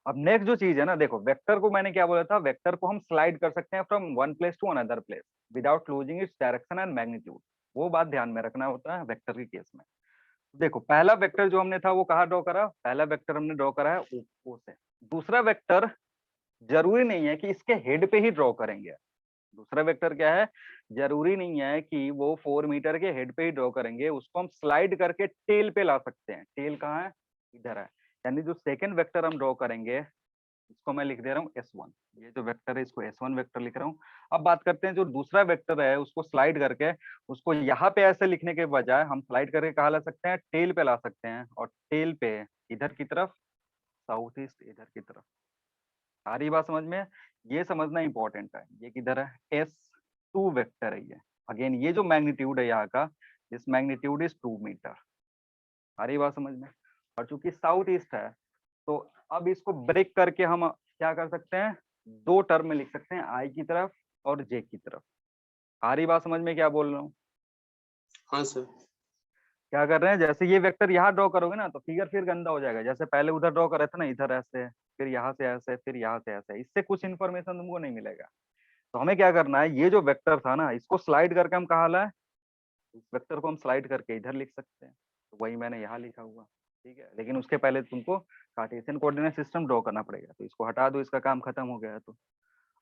अब नेक्स्ट जो चीज है ना, देखो वेक्टर को मैंने क्या बोला था, वेक्टर को हम स्लाइड कर सकते हैं from one place to another place without losing its direction and magnitude. वो बात ध्यान में रखना होता है वेक्टर के केस में। देखो पहला वेक्टर जो हमने था वो कहाँ ड्रॉ करा, पहला वेक्टर हमने ड्रॉ करा है ओ से। दूसरा वेक्टर जरूरी नहीं है कि इसके हेड पे ही ड्रॉ करेंगे। दूसरा वेक्टर क्या है, जरूरी नहीं है कि वो 4 मीटर के हेड पे ही ड्रॉ करेंगे, उसको हम स्लाइड करके टेल पे ला सकते हैं। टेल कहाँ है, इधर है। यानी जो सेकंड वेक्टर हम ड्रॉ करेंगे इसको मैं लिख दे रहा हूँ S1। ये जो वेक्टर है इसको S1 वेक्टर लिख रहा हूँ। अब बात करते हैं जो दूसरा वेक्टर है उसको स्लाइड करके, उसको यहाँ पे ऐसे लिखने के बजाय हम स्लाइड करके कहाँ ला सकते हैं, टेल पे ला सकते हैं। और टेल पे इधर की तरफ साउथ ईस्ट, इधर की तरफ। सारी बात समझ में, ये समझना इंपॉर्टेंट है। ये किधर है, S2 वेक्टर है ये। अगेन ये जो मैग्नीट्यूड है यहाँ का, दिस मैग्नीट्यूड इज 2 मीटर। सारी बात समझ में। और चूंकि साउथ ईस्ट है तो अब इसको ब्रेक करके हम क्या कर सकते हैं, 2 टर्म में लिख सकते हैं, आई की तरफ और जे की तरफ। सारी बात समझ में क्या बोल रहा हूँ। हाँ सर। क्या कर रहे हैं, जैसे ये वेक्टर यहाँ ड्रॉ करोगे ना तो फिगर फिर गंदा हो जाएगा। जैसे पहले उधर ड्रॉ कर रहे थे ना, इधर ऐसे, फिर यहाँ से ऐसे, फिर यहाँ से ऐसे, इससे कुछ इन्फॉर्मेशन तुमको नहीं मिलेगा। तो हमें क्या करना है, ये जो वेक्टर था ना इसको स्लाइड करके हम कहाँ लाए, इस वेक्टर को हम स्लाइड करके इधर लिख सकते हैं। तो वही मैंने यहाँ लिखा हुआ, ठीक है। लेकिन उसके पहले तुमको कार्टेशियन कोऑर्डिनेट सिस्टम ड्रॉ करना पड़ेगा। तो इसको हटा दो, इसका काम खत्म हो गया। तो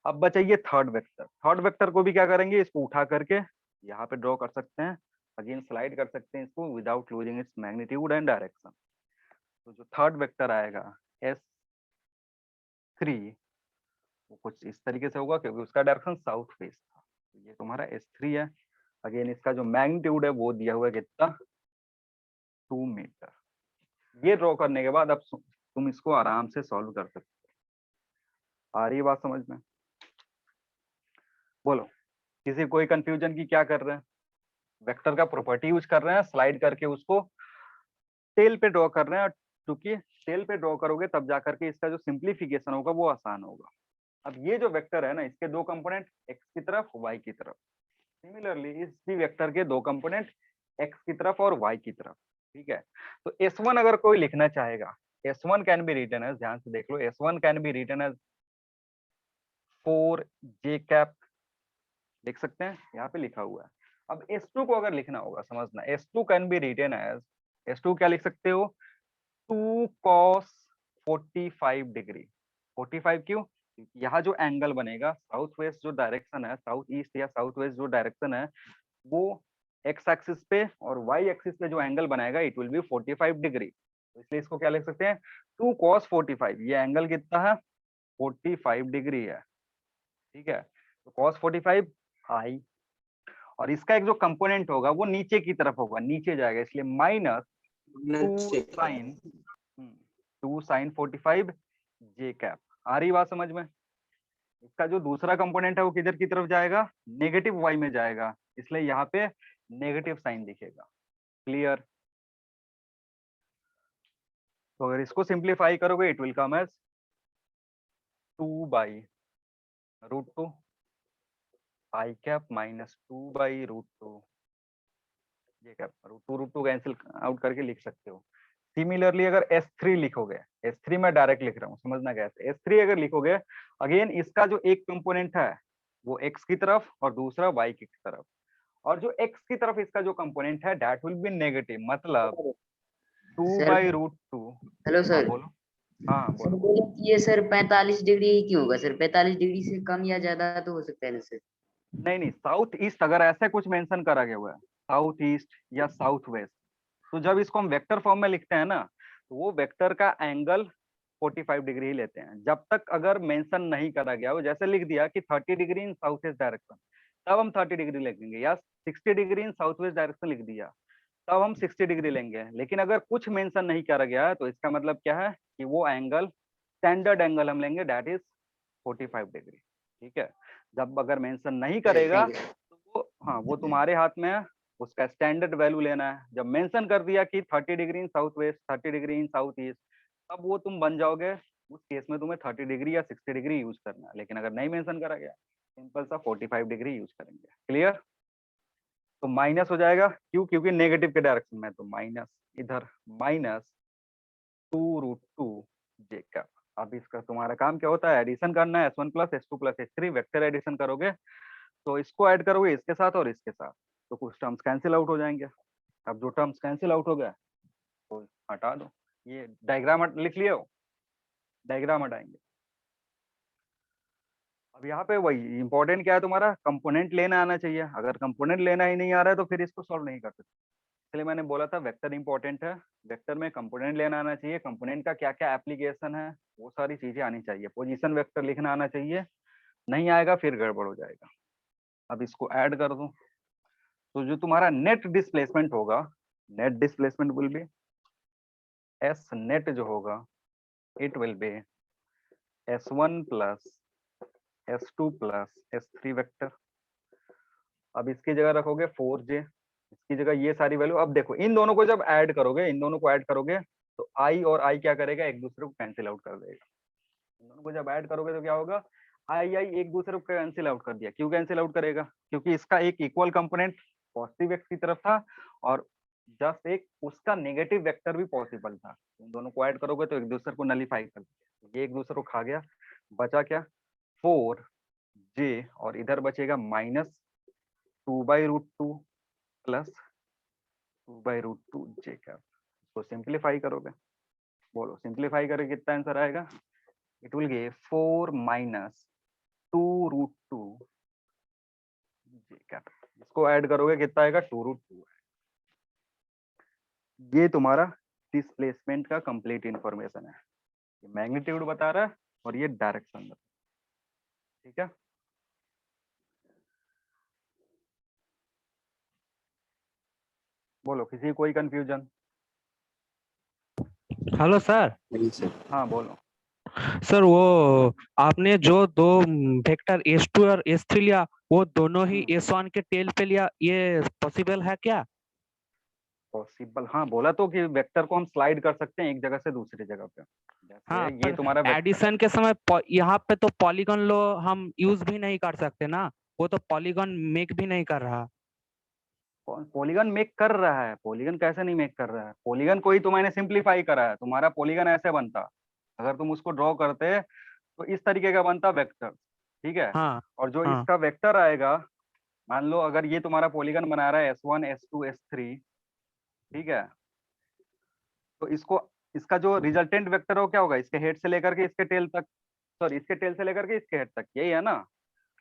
अब बचा ये थर्ड वेक्टर। थर्ड वेक्टर को भी क्या करेंगे, इसको उठा करके यहाँ पे ड्रॉ कर सकते हैं, अगेन स्लाइड कर सकते हैं इसको without losing its magnitude and direction. तो जो थर्ड वेक्टर आएगा S3 वो कुछ इस तरीके से होगा क्योंकि उसका डायरेक्शन साउथ वेस्ट था। ये तुम्हारा S3 है। अगेन इसका जो मैग्नीट्यूड है वो दिया हुआ है कितना, 2 मीटर। ये ड्रॉ करने के बाद अब तुम इसको आराम से सॉल्व कर सकते हो। आ रही है बात समझ में? बोलो, किसी कोई कंफ्यूजन की? क्या कर रहे हैं, वेक्टर का प्रॉपर्टी यूज कर रहे हैं, स्लाइड करके उसको टेल पे ड्रॉ कर रहे हैं। क्योंकि टेल पे ड्रॉ करोगे तब जा करके इसका जो सिंप्लीफिकेशन होगा वो आसान होगा। अब ये जो वेक्टर है ना, इसके दो कंपोनेंट एक्स की तरफ वाई की तरफ। सिमिलरली इस भी वेक्टर के दो कंपोनेंट एक्स की तरफ और वाई की तरफ। ठीक है, तो S1 अगर कोई लिखना चाहेगा, S1 can be written as, ध्यान से देख लो, S1 can be written as 4j cap, लिख सकते हैं, यहाँ पे लिखा हुआ है। अब S2 को अगर लिखना होगा, समझना, S2 can be written as, S2 क्या लिख सकते हो, 2 cos 45 डिग्री। 45 क्यों? क्योंकि यहाँ जो एंगल बनेगा, साउथ वेस्ट जो डायरेक्शन है, साउथ ईस्ट या साउथ वेस्ट जो डायरेक्शन है, वो एक्स एक्सिस पे और वाई एक्सिस पे जो एंगल बनाएगा इट विल बी 45 डिग्री। तो इसलिए इसको क्या लिख सकते हैं, 2 cos 45। ये एंगल कितना है, 45 डिग्री है। ठीक है, तो cos 45 आई, और इसका एक जो कंपोनेंट होगा वो नीचे की तरफ होगा, नीचे जाएगा, इसलिए माइनस 2 sin 45 j कैप। आ रही बात समझ में? इसका जो दूसरा कंपोनेंट है वो किधर की तरफ जाएगा, नेगेटिव वाई में जाएगा, इसलिए यहाँ पे नेगेटिव साइन दिखेगा। क्लियर? तो अगर इसको सिंप्लीफाई करोगे it will come as 2/√2 I cap minus 2/√2 ये कैप। √2 कैंसिल आउट करके लिख सकते हो। सिमिलरली अगर S3 लिखोगे, S3 में डायरेक्ट लिख रहा हूँ, समझना कैसे, S3 अगर लिखोगे, अगेन इसका जो एक कंपोनेंट है वो x की तरफ और दूसरा y की तरफ, और जो x की तरफ इसका जो कंपोनेंट है दैट विल बी नेगेटिव, मतलब 2/√2। हेलो हाँ सर। बोलो। हाँ सर बोलो। बोले कि ये सर 45 डिग्री ही क्यों होगा सर? 45 डिग्री से कम या ज्यादा तो हो सकता है ना सर? नहीं नहीं, साउथ ईस्ट अगर ऐसे कुछ मेंशन करा गया हुआ है, साउथ ईस्ट या साउथ वेस्ट, तो जब इसको हम वेक्टर फॉर्म में लिखते हैं ना, तो वो वेक्टर का एंगल 45 डिग्री ही लेते हैं। जब तक अगर मेंशन नहीं करा गया, वो जैसे लिख दिया कि 30 degree in south east direction, तब हम 30 डिग्री लिखेंगे, या 60 degree in south west direction लिख दिया तब हम 60 डिग्री लेंगे। लेकिन अगर कुछ मेंशन नहीं करा गया है तो इसका मतलब क्या है कि वो एंगल, स्टैंडर्ड एंगल हम लेंगे, दैट इज 45 डिग्री। ठीक है, जब अगर मेंशन नहीं करेगा तो वो, हाँ, वो तुम्हारे हाथ में है, उसका स्टैंडर्ड वैल्यू लेना है। जब मेंशन कर दिया कि 30 degree in south waste, 30 degree in south east, तब वो तुम बन जाओगे, उस केस में तुम्हें 30 डिग्री या 60 डिग्री यूज करना है। लेकिन अगर नहीं मेंशन करा गया, सिंपल सा 45 डिग्री यूज करेंगे। क्लियर? तो माइनस हो जाएगा, क्यों? क्योंकि नेगेटिव के डायरेक्शन में, तो माइनस इधर, माइनस 2√2 j कैप। अब इसका तुम्हारा काम क्या होता है, एडिशन करना है, S1 plus S2 plus S3 vector addition करोगे, तो इसको ऐड करोगे इसके साथ और इसके साथ, तो कुछ टर्म्स कैंसिल आउट हो जाएंगे। अब जो टर्म्स कैंसिल आउट हो गया तो हटा दो। ये डायग्राम लिख लिया हो, डायग्राम हटाएंगे। अब यहाँ पे वही इंपॉर्टेंट क्या है, तुम्हारा कंपोनेंट लेना आना चाहिए। अगर कंपोनेंट लेना ही नहीं आ रहा है तो फिर इसको सॉल्व नहीं कर सकते। इसलिए मैंने बोला था वेक्टर इंपॉर्टेंट है, वेक्टर में कंपोनेंट लेना आना चाहिए, कंपोनेंट का क्या क्या एप्लीकेशन है वो सारी चीजें आनी चाहिए, पोजीशन वेक्टर लिखना आना चाहिए, नहीं आएगा फिर गड़बड़ हो जाएगा। अब इसको ऐड कर दो, तो जो तुम्हारा नेट डिस्प्लेसमेंट होगा, net displacement will be S net जो होगा, it will B S1 plus S2 plus S3 vector. अब इसकी जगह रखोगे 4j, इसकी जगह ये सारी वैल्यू। अब देखो इन दोनों को जब ऐड करोगे, इन दोनों को ऐड करोगे तो i और i क्या करेगा, एक दूसरे को कैंसिल आउट कर देगा। इन दोनों को जब ऐड करोगे तो क्या होगा, i एक दूसरे को कैंसिल आउट कर दिया। क्यों कैंसिल आउट करेगा? क्योंकि इसका एक इक्वल कंपोनेंट पॉजिटिव एक्स की तरफ था और जस्ट एक उसका नेगेटिव वेक्टर भी पॉसिबल था। इन दोनों को ऐड करोगे तो एक दूसरे को नलीफाई कर दिया, ये एक दूसरे को खा गया, बचा क्या, 4j, और इधर बचेगा माइनस 2/√2 प्लस 2/√2 j कैप। इसको सिंप्लीफाई करोगे, बोलो सिंप्लीफाई करके कितना आंसर आएगा, it will give 4 minus 2√2 j cap. इसको ऐड करोगे कितना आएगा, 2√2। ये तुम्हारा डिस्प्लेसमेंट का कंप्लीट इंफॉर्मेशन है, ये मैग्नीट्यूड बता रहा है और ये डायरेक्शन बता रहा है। ठीक है, बोलो, किसी को कोई कंफ्यूजन? Hello sir. नहीं सर। हाँ बोलो। सर वो आपने जो दो वेक्टर S2 और S3 लिया, वो दोनों ही S1 के टेल पे लिया, ये पॉसिबल है क्या? पॉसिबल, हाँ बोला तो कि वेक्टर को हम स्लाइड कर सकते हैं एक जगह से दूसरी जगह पे। हाँ, जैसे ये पर तुम्हारा वेक्टर, एडिशन के समय यहाँ पे तो पॉलीगन लो हम यूज भी नहीं कर सकते ना, वो तो पॉलीगन मेक भी नहीं कर रहा। पॉलीगन मेक कर रहा है। पॉलीगन कैसे नहीं मेक कर रहा है? पॉलीगन को ही तो मैंने सिंप्लीफाई करा है। तुम्हारा पॉलीगन ऐसे बनता, अगर तुम उसको ड्रॉ करते तो इस तरीके का बनता वेक्टर, ठीक है। हाँ और जो हाँ इसका वेक्टर आएगा, मान लो अगर ये तुम्हारा पॉलीगन बना रहा है S1 S2 S3, ठीक है, तो इसको, इसका जो रिजल्टेंट वेक्टर हो क्या होगा? इसके हेड से लेकर के इसके टेल तक, सॉरी इसके टेल से लेकर के इसके हेड तक, यही है ना।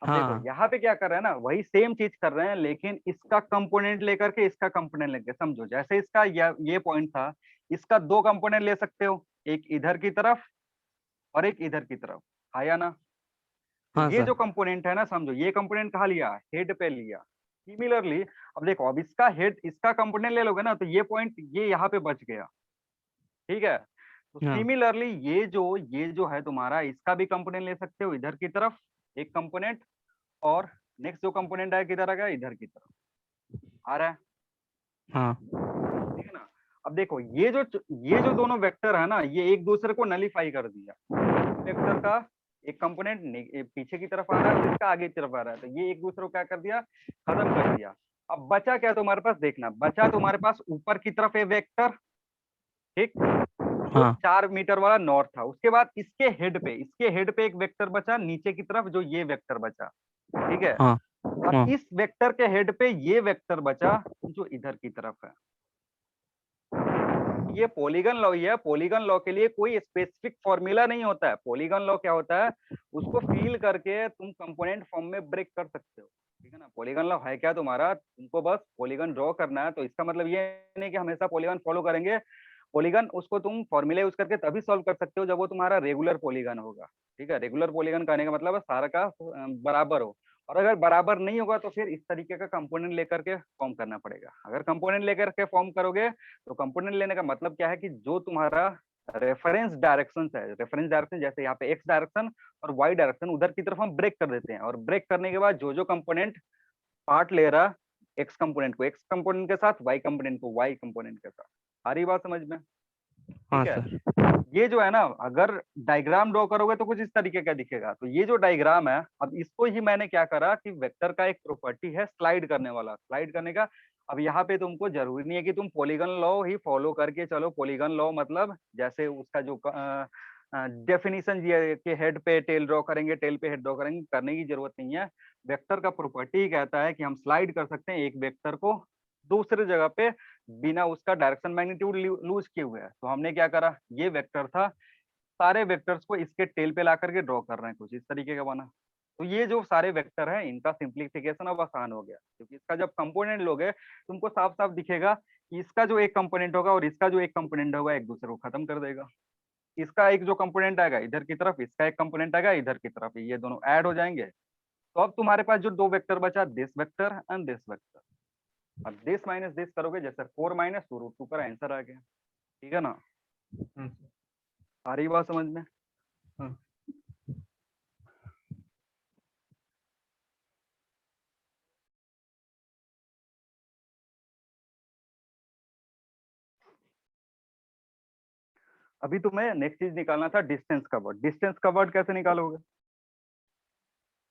अब देखो हाँ यहाँ पे क्या कर रहे हैं ना, वही सेम चीज कर रहे हैं, लेकिन इसका कंपोनेंट लेकर के इसका कंपोनेंट लेके, समझो जैसे इसका ये पॉइंट था, इसका दो कंपोनेंट ले सकते हो, एक इधर की तरफ और एक इधर की तरफ, आया ना। तो हाँ ये सर। जो कंपोनेंट है ना, समझो ये कंपोनेंट कहाँ लिया? हेड पे लिया। सिमिलरली अब देखो, अब इसका हेड, इसका कंपोनेंट ले लोगे ना, तो ये पॉइंट ये यहाँ पे बच गया, ठीक है। तो हाँ सिमिलरली ये जो है तुम्हारा, इसका भी कंपोनेंट ले सकते हो इधर की तरफ एक कंपोनेंट, और नेक्स्ट जो कंपोनेंट है किधर आ गया? इधर की तरफ आ रहा है, हाँ ठीक है ना। अब देखो ये जो दोनों वेक्टर है ना, ये एक दूसरे को नलीफाई कर दिया। वेक्टर का एक कंपोनेंट पीछे की तरफ आ रहा है और इसका आगे की तरफ आ रहा है, तो ये एक दूसरे को क्या कर दिया? खत्म कर दिया। अब बचा क्या तुम्हारे पास? देखना, बचा तुम्हारे पास ऊपर की तरफ एक वेक्टर, ठीक, जो हाँ 4 मीटर वाला नॉर्थ था। उसके बाद इसके हेड पे एक वेक्टर बचा नीचे की तरफ, जो ये वेक्टर बचा, ठीक है। हाँ और हाँ इस वेक्टर के हेड पे ये वेक्टर बचा जो इधर की तरफ है। ये पॉलीगन लॉ ही है। पॉलीगन लॉ के लिए कोई स्पेसिफिक फॉर्मूला नहीं होता है। पॉलीगन लॉ क्या होता है, उसको फील करके तुम कंपोनेंट फॉर्म में ब्रेक कर सकते हो, ठीक है ना। पॉलीगन लॉ है क्या तुम्हारा? तुमको बस पॉलीगन ड्रॉ करना है, तो इसका मतलब ये नहीं कि हमेशा पॉलीगन फॉलो करेंगे। पॉलीगन उसको तुम फॉर्मूला यूज करके तभी सॉल्व कर सकते हो जब वो तुम्हारा रेगुलर पॉलीगन होगा, ठीक है। रेगुलर पॉलीगन कहने का मतलब है सारा का बराबर हो। और अगर बराबर नहीं होगा तो फिर इस तरीके का कंपोनेंट लेकर के फॉर्म करना पड़ेगा। अगर कंपोनेंट लेकर के फॉर्म करोगे, तो कंपोनेंट लेने का मतलब क्या है कि जो तुम्हारा रेफरेंस डायरेक्शन है, रेफरेंस डायरेक्शन जैसे यहाँ पे एक्स डायरेक्शन और वाई डायरेक्शन, उधर की तरफ हम ब्रेक कर देते हैं। और ब्रेक करने के बाद जो जो कंपोनेंट पार्ट ले रहा, एक्स कंपोनेंट को एक्स कंपोनेंट के साथ, वाई कंपोनेंट को वाई कंपोनेंट के साथ। आ रही बात समझ में? हाँ ठीक है। सर। ये जो है ना, अगर डायग्राम ड्रॉ करोगे तो कुछ इस तरीके का दिखेगा। तो ये जो डायग्राम है, अब इसको ही मैंने क्या करा कि वेक्टर का एक प्रॉपर्टी है स्लाइड करने वाला, स्लाइड करने का। अब यहाँ पे तुमको जरूरी नहीं है कि तुम पॉलीगन लॉ ही फॉलो करके चलो। पॉलीगन लॉ मतलब जैसे उसका जो डेफिनेशन दिया कि हेड पे टेल ड्रॉ करेंगे, टेल पे हेड ड्रॉ करेंगे, करने की जरूरत नहीं है। वेक्टर का प्रॉपर्टी कहता है कि हम स्लाइड कर सकते हैं एक वेक्टर को दूसरे जगह पे बिना उसका डायरेक्शन मैग्नीट्यूड लूज किए हुए है। तो हमने क्या करा, ये वेक्टर था, सारे वेक्टर्स को इसके टेल पे ला करके ड्रॉ कर रहे हैं, कुछ इस तरीके का बना। तो ये जो सारे वेक्टर हैं, इनका सिंप्लीफिकेशन अब आसान हो गया, क्योंकि इसका जब कंपोनेंट लोगे तुमको साफ साफ दिखेगा कि इसका जो एक कंपोनेंट होगा और इसका जो एक कंपोनेंट होगा एक दूसरे को खत्म कर देगा। इसका एक जो कंपोनेंट आएगा इधर की तरफ, इसका एक कंपोनेंट आएगा इधर की तरफ, ये दोनों ऐड हो जाएंगे। तो अब तुम्हारे पास जो दो वेक्टर बचा, this vector and this vector. अब दिस माइनस दिस करोगे, जैसे 4 माइनस 2√2 पर आंसर आ गया, ठीक है ना। आ रही बात समझ में? अभी तुम्हें नेक्स्ट चीज निकालना था, डिस्टेंस कवर्ड। डिस्टेंस कवर्ड कैसे निकालोगे?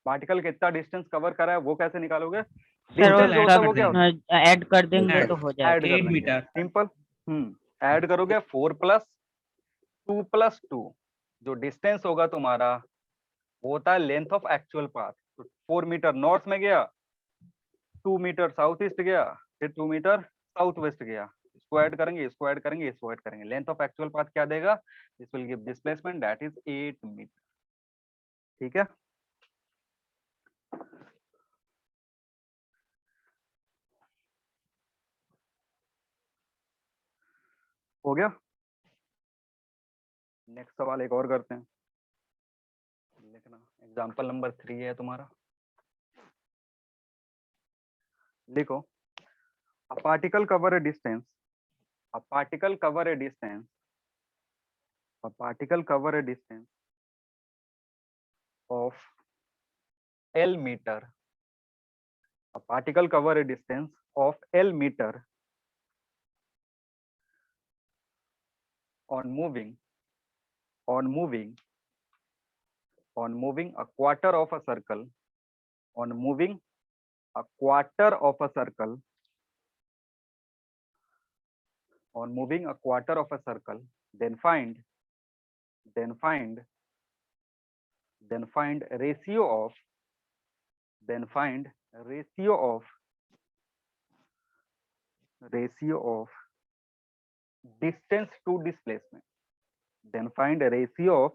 पार्टिकल कितना डिस्टेंस कवर करा है वो कैसे निकालोगे? सर डिस्टेंस जो होता है वो क्या होता वो ऐड कर देंगे है? तो हो ऐड जाएगा। कर लेंगे, सिंपल। ऐड करोगे 4 + 2 + 2, जो डिस्टेंस होगा तुम्हारा वो होता है लेंथ ऑफ एक्चुअल पाथ। तो 4 मीटर नॉर्थ में गया, 2 मीटर साउथ ईस्ट गया, फिर 2 मीटर साउथ वेस्ट गया। इसको ऐड करेंगे, इसको ऐड करेंगे, इसको ऐड करेंगे, लेंथ ऑफ एक्चुअल पाथ क्या देगा? This will give displacement that is 8 metre, ठीक है। हो गया। नेक्स्ट सवाल एक और करते हैं, लिखना। एग्जाम्पल नंबर 3 है तुम्हारा, लिखो। A particle cover a distance. A particle cover a distance. A particle cover a distance of L meter. A particle cover a distance of L meter on moving a quarter of a circle, on moving a quarter of a circle, on moving a quarter of a circle, then find ratio of distance to displacement. Then find a ratio of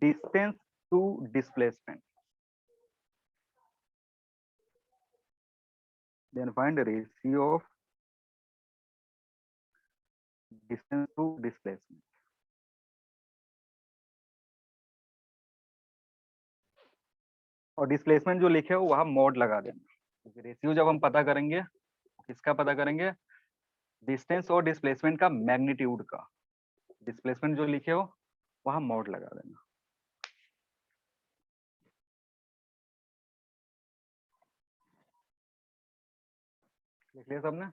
distance to displacement. Then find a ratio of distance to displacement. और displacement जो लिखे हो वहां mod लगा देना, क्योंकि ratio जब हम पता करेंगे, किसका पता करेंगे? डिस्टेंस और डिस्प्लेसमेंट का मैग्नीट्यूड का। डिस्प्लेसमेंट जो लिखे हो वहां मॉड लगा देना। लिख लिया सबने?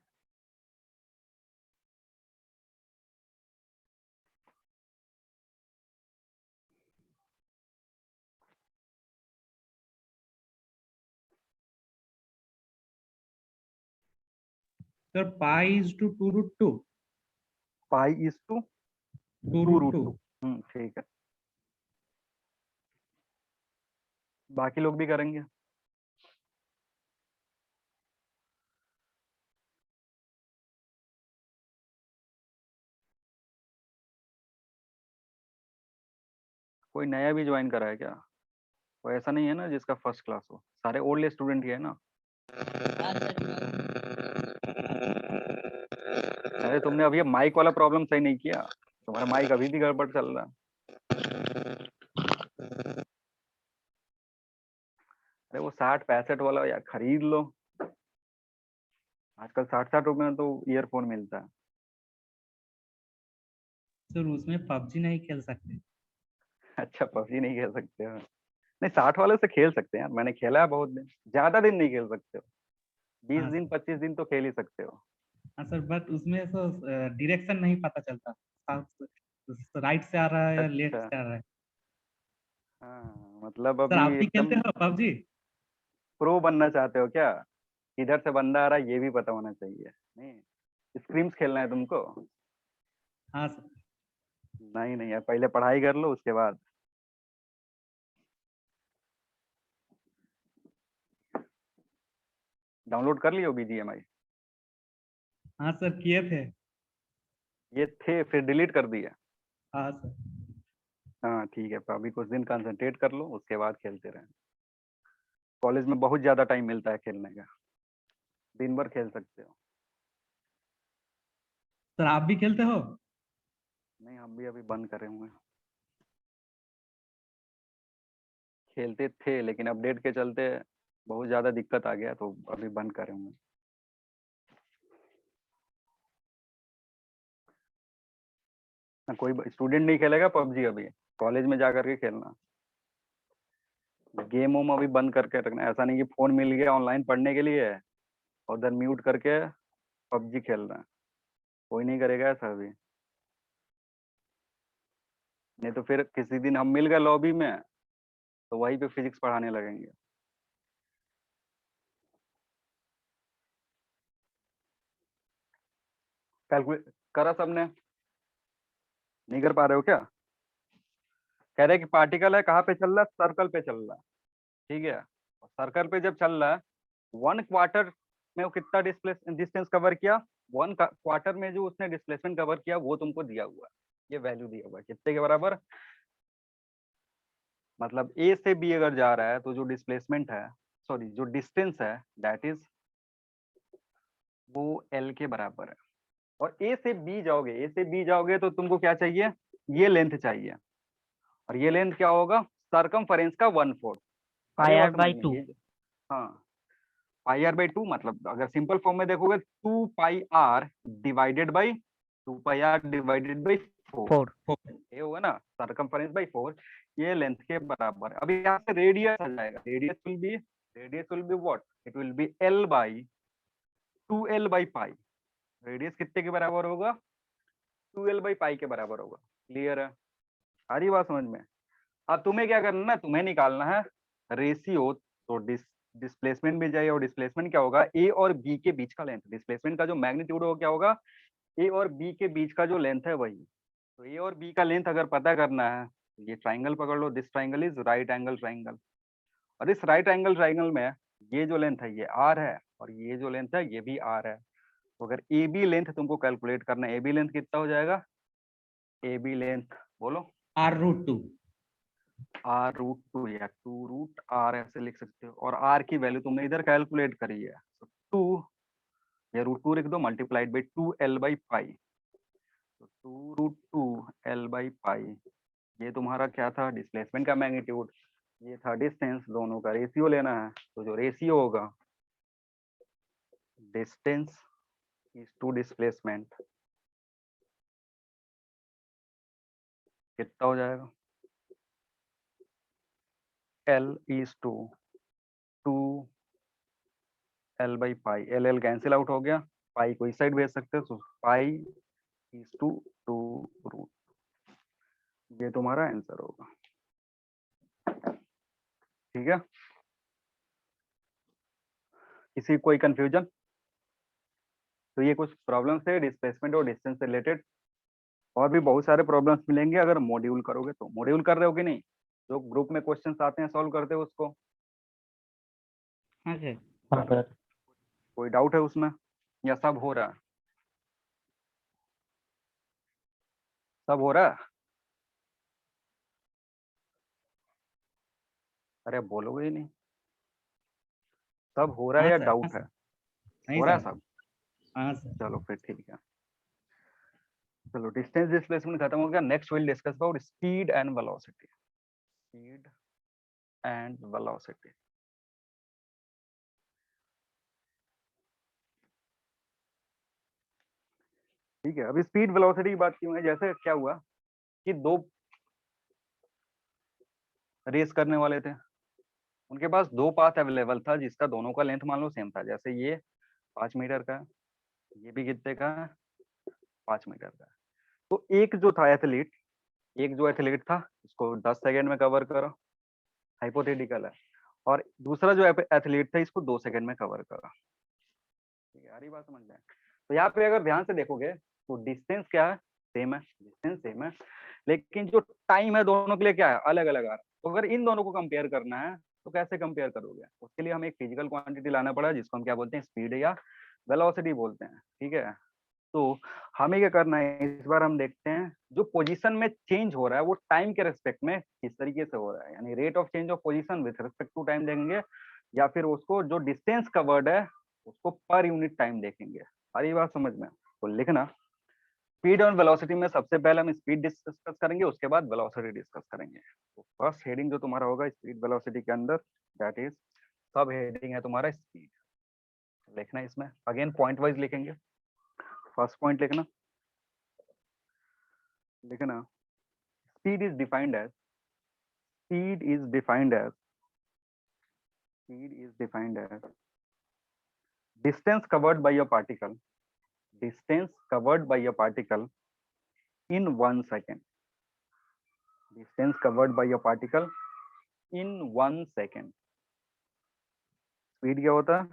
Sir, pi is to 2 root 2. Pi is to 2 root 2. ठीक है, बाकी लोग भी करेंगे। कोई नया भी ज्वाइन करा है क्या? कोई ऐसा नहीं है ना जिसका फर्स्ट क्लास हो? सारे ओल्ड स्टूडेंट ही है ना? अरे तुमने अभी माइक वाला प्रॉब्लम सही नहीं किया, तुम्हारा माइक अभी भी गड़बड़ चल रहा है। अरे वो 60-65 वाला यार खरीद लो, आजकल 60-60 रुपए में तो ईयरफोन मिलता है। सर उसमें पबजी नहीं खेल सकते। अच्छा, पबजी नहीं खेल सकते हो? नहीं, 60 वाले से खेल सकते हैं यार, मैंने खेला है बहुत दिन। ज्यादा दिन नहीं खेल सकते हो, 20 हाँ, दिन 25 दिन तो खेल ही सकते हो। हाँ सर, बट उसमें तो डायरेक्शन नहीं पता चलता, राइट से आ रहा है या लेफ्ट अच्छा, से आ रहा है। हाँ मतलब सर आप अभी भी खेलते एकदम हो पबजी? प्रो बनना चाहते हो क्या? किधर से बंदा आ रहा है ये भी पता होना चाहिए। नहीं, स्क्रीम्स खेलना है तुमको? हाँ सर। नहीं नहीं यार, पहले पढ़ाई कर लो उसके बाद। डाउनलोड कर लियो BGMI? हाँ सर, किए थे। ये थे फिर डिलीट कर दिया? हाँ सर। हाँ ठीक है, तो अभी कुछ दिन कंसंट्रेट कर लो, उसके बाद खेलते रहें। कॉलेज में बहुत ज्यादा टाइम मिलता है खेलने का, दिन भर खेल सकते हो। सर आप भी खेलते हो? नहीं, हम भी अभी बंद करे हुए हैं। खेलते थे लेकिन अपडेट के चलते बहुत ज्यादा दिक्कत आ गया, तो अभी बंद करे हुए हैं। ना कोई स्टूडेंट नहीं खेलेगा पबजी अभी, कॉलेज में जा करके खेलना। गेम वोम अभी बंद करके रखना, ऐसा नहीं कि फोन मिल गया ऑनलाइन पढ़ने के लिए और उधर म्यूट करके पबजी खेल रहा है। कोई नहीं करेगा ऐसा अभी, नहीं तो फिर किसी दिन हम मिल गए लॉबी में तो वहीं पे फिजिक्स पढ़ाने लगेंगे। कैलकुलेट करा सबने? नहीं कर पा रहे हो क्या? कह रहे कि पार्टिकल है, कहाँ पे चल रहा है? सर्कल पे चल रहा है, ठीक है। सर्कल पे जब चल रहा है, 1 क्वार्टर में वो कितना डिस्टेंस कवर किया? 1 क्वार्टर में जो उसने डिस्प्लेसमेंट कवर किया वो तुमको दिया हुआ है, ये वैल्यू दिया हुआ है कितने के बराबर? मतलब A से B अगर जा रहा है तो जो डिस्प्लेसमेंट है, सॉरी जो डिस्टेंस है, दैट इज वो L के बराबर है। और A से B जाओगे तो तुमको क्या चाहिए? ये लेंथ चाहिए, और ये लेंथ क्या होगा? सर्कमफरेंस का 1/4। पाई r/2। हाँ, पाई आर बाई 2 मतलब अगर सिंपल फॉर्म में देखोगे 2 pi r divided by 2 pi r divided by 4 ये होगा ना सरकमफरेंस बाई 4 ये लेंथ के बराबर है। अभी यहाँ से रेडियस आ जाएगा, radius will be what, it will B L by 2L by pi. Radius कितने के बराबर होगा, 2L बाई पाई के बराबर होगा। क्लियर है, आ रही बात समझ में। अब तुम्हें क्या करना है, तुम्हें निकालना है रेशियो। तो डिस्प्लेसमेंट भी चाहिए, और डिस्प्लेसमेंट क्या होगा, ए और बी के बीच का लेंथ। डिस्प्लेसमेंट का जो मैग्नीट्यूड हो क्या होगा, ए और बी के बीच का जो लेंथ है वही। तो ए और बी का लेंथ अगर पता करना है तो ये ट्राइंगल पकड़ लो, this triangle is right angle triangle. और इस राइट एंगल ट्राइंगल में ये जो लेंथ है ये आर है, और ये जो लेंथ है ये भी आर है। तो अगर ए बी लेंथ तुमको कैलकुलेट करना है, ए बी लेंथ कितना हो जाएगा, ए बी लेंथ बोलो, r√2 r√2 या 2√r ऐसे लिख सकते हो। और r की वैल्यू तुमने इधर कैलकुलेट करी है, तो 2 या √2 लिख दो मल्टीप्लाइड बाई 2L बाई पाई। तो 2√2L बाई पाई ये तुम्हारा क्या था, डिस्प्लेसमेंट का मैग्नीट्यूड। ये था डिस्टेंस, दोनों का रेशियो लेना है। तो जो रेशियो होगा डिस्टेंस इज टू डिस्प्लेसमेंट कितना हो जाएगा, L is to 2L by pi. L cancel out हो गया, पाई को इस साइड भेज सकते हो, तो पाई इज टू 2√, ये तुम्हारा आंसर होगा। ठीक है, किसी कोई कंफ्यूजन। तो ये कुछ प्रॉब्लम्स थे डिस्प्लेसमेंट और डिस्टेंस से रिलेटेड। और भी बहुत सारे प्रॉब्लम्स मिलेंगे अगर मॉड्यूल करोगे तो। मॉड्यूल कर रहे हो कि नहीं, जो ग्रुप में क्वेश्चंस आते हैं सॉल्व करते हो उसको, हाँ सर। हाँ सर। कोई डाउट है उसमें, या सब हो रहा है, सब हो रहा है? अरे बोलोगे ही नहीं, सब हो रहा है हाँ या सर, डाउट है? नहीं हो रहा है सर। सब? हाँ सर। चलो फिर ठीक है। चलो डिस्टेंस डिस्प्लेसमेंट खत्म हो गया। Next will discuss about speed and velocity. Speed and velocity. ठीक है, अभी स्पीड वेलोसिटी की बात क्यों है, जैसे क्या हुआ कि दो रेस करने वाले थे, उनके पास दो पाथ अवेलेबल था जिसका दोनों का लेंथ मान लो सेम था। जैसे ये 5 मीटर का है, ये भी कितने का है, 5 मीटर का है। तो एक जो था एथलीट, एक जो एथलीट था इसको 10 सेकेंड में कवर करो, हाइपोथेटिकल है। और दूसरा जो एथलीट था इसको 2 सेकेंड में कवर करा। ठीक है, सारी बात समझ में। तो यहाँ पे अगर ध्यान से देखोगे तो डिस्टेंस क्या है, सेम है, डिस्टेंस सेम है, लेकिन जो टाइम है दोनों के लिए क्या है, अलग अलग आ रहा है। तो अगर इन दोनों को कंपेयर करना है तो कैसे कंपेयर करोगे, उसके लिए हमें एक फिजिकल क्वांटिटी लाना पड़ा जिसको हम क्या बोलते हैं, स्पीड या वेलोसिटी बोलते हैं। ठीक है, तो हमें क्या करना है, इस बार हम देखते हैं जो पोजीशन में चेंज हो रहा है वो टाइम के रेस्पेक्ट में किस तरीके से हो रहा है, यानी rate of change of position with respect to time देखेंगे, या फिर उसको जो डिस्टेंस कवर्ड है उसको पर यूनिट टाइम देखेंगे। सारी बात समझ में। तो लिखना, स्पीड और वेलोसिटी में सबसे पहले हम स्पीड डिस्कस करेंगे, उसके बाद वेलोसिटी डिस्कस करेंगे। तो फर्स्ट हेडिंग जो तुम्हारा होगा स्पीड वेलोसिटी के अंदर, दैट इज सब हेडिंग है तुम्हारा स्पीड। लिखना इसमें अगेन पॉइंट वाइज लिखेंगे। फर्स्ट पॉइंट लिखना, speed is defined as speed is defined as distance covered by a particle in 1 second. Distance covered by a particle in 1 second. Speed क्या होता है,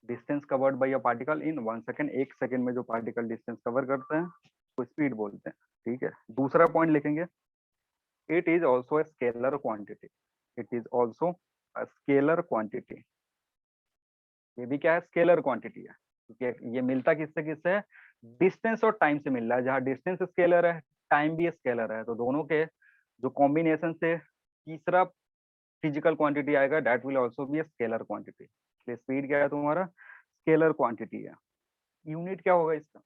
distance covered by a particle in 1 second. 1 second में जो particle distance cover करते हैं उसको speed बोलते हैं। ठीक है, दूसरा पॉइंट लिखेंगे, it is also a scalar quantity. It is also a scalar quantity. ये भी क्या है, स्केलर क्वांटिटी है, क्योंकि ये मिलता किससे किससे है, डिस्टेंस और टाइम से मिल रहा है। जहाँ डिस्टेंस स्केलर है, टाइम भी स्केलर है, तो दोनों के जो कॉम्बिनेशन से तीसरा फिजिकल क्वांटिटी आएगा, that will also be a scalar quantity. इसलिए स्पीड क्या है तुम्हारा, स्केलर क्वांटिटी है। यूनिट क्या होगा इसका,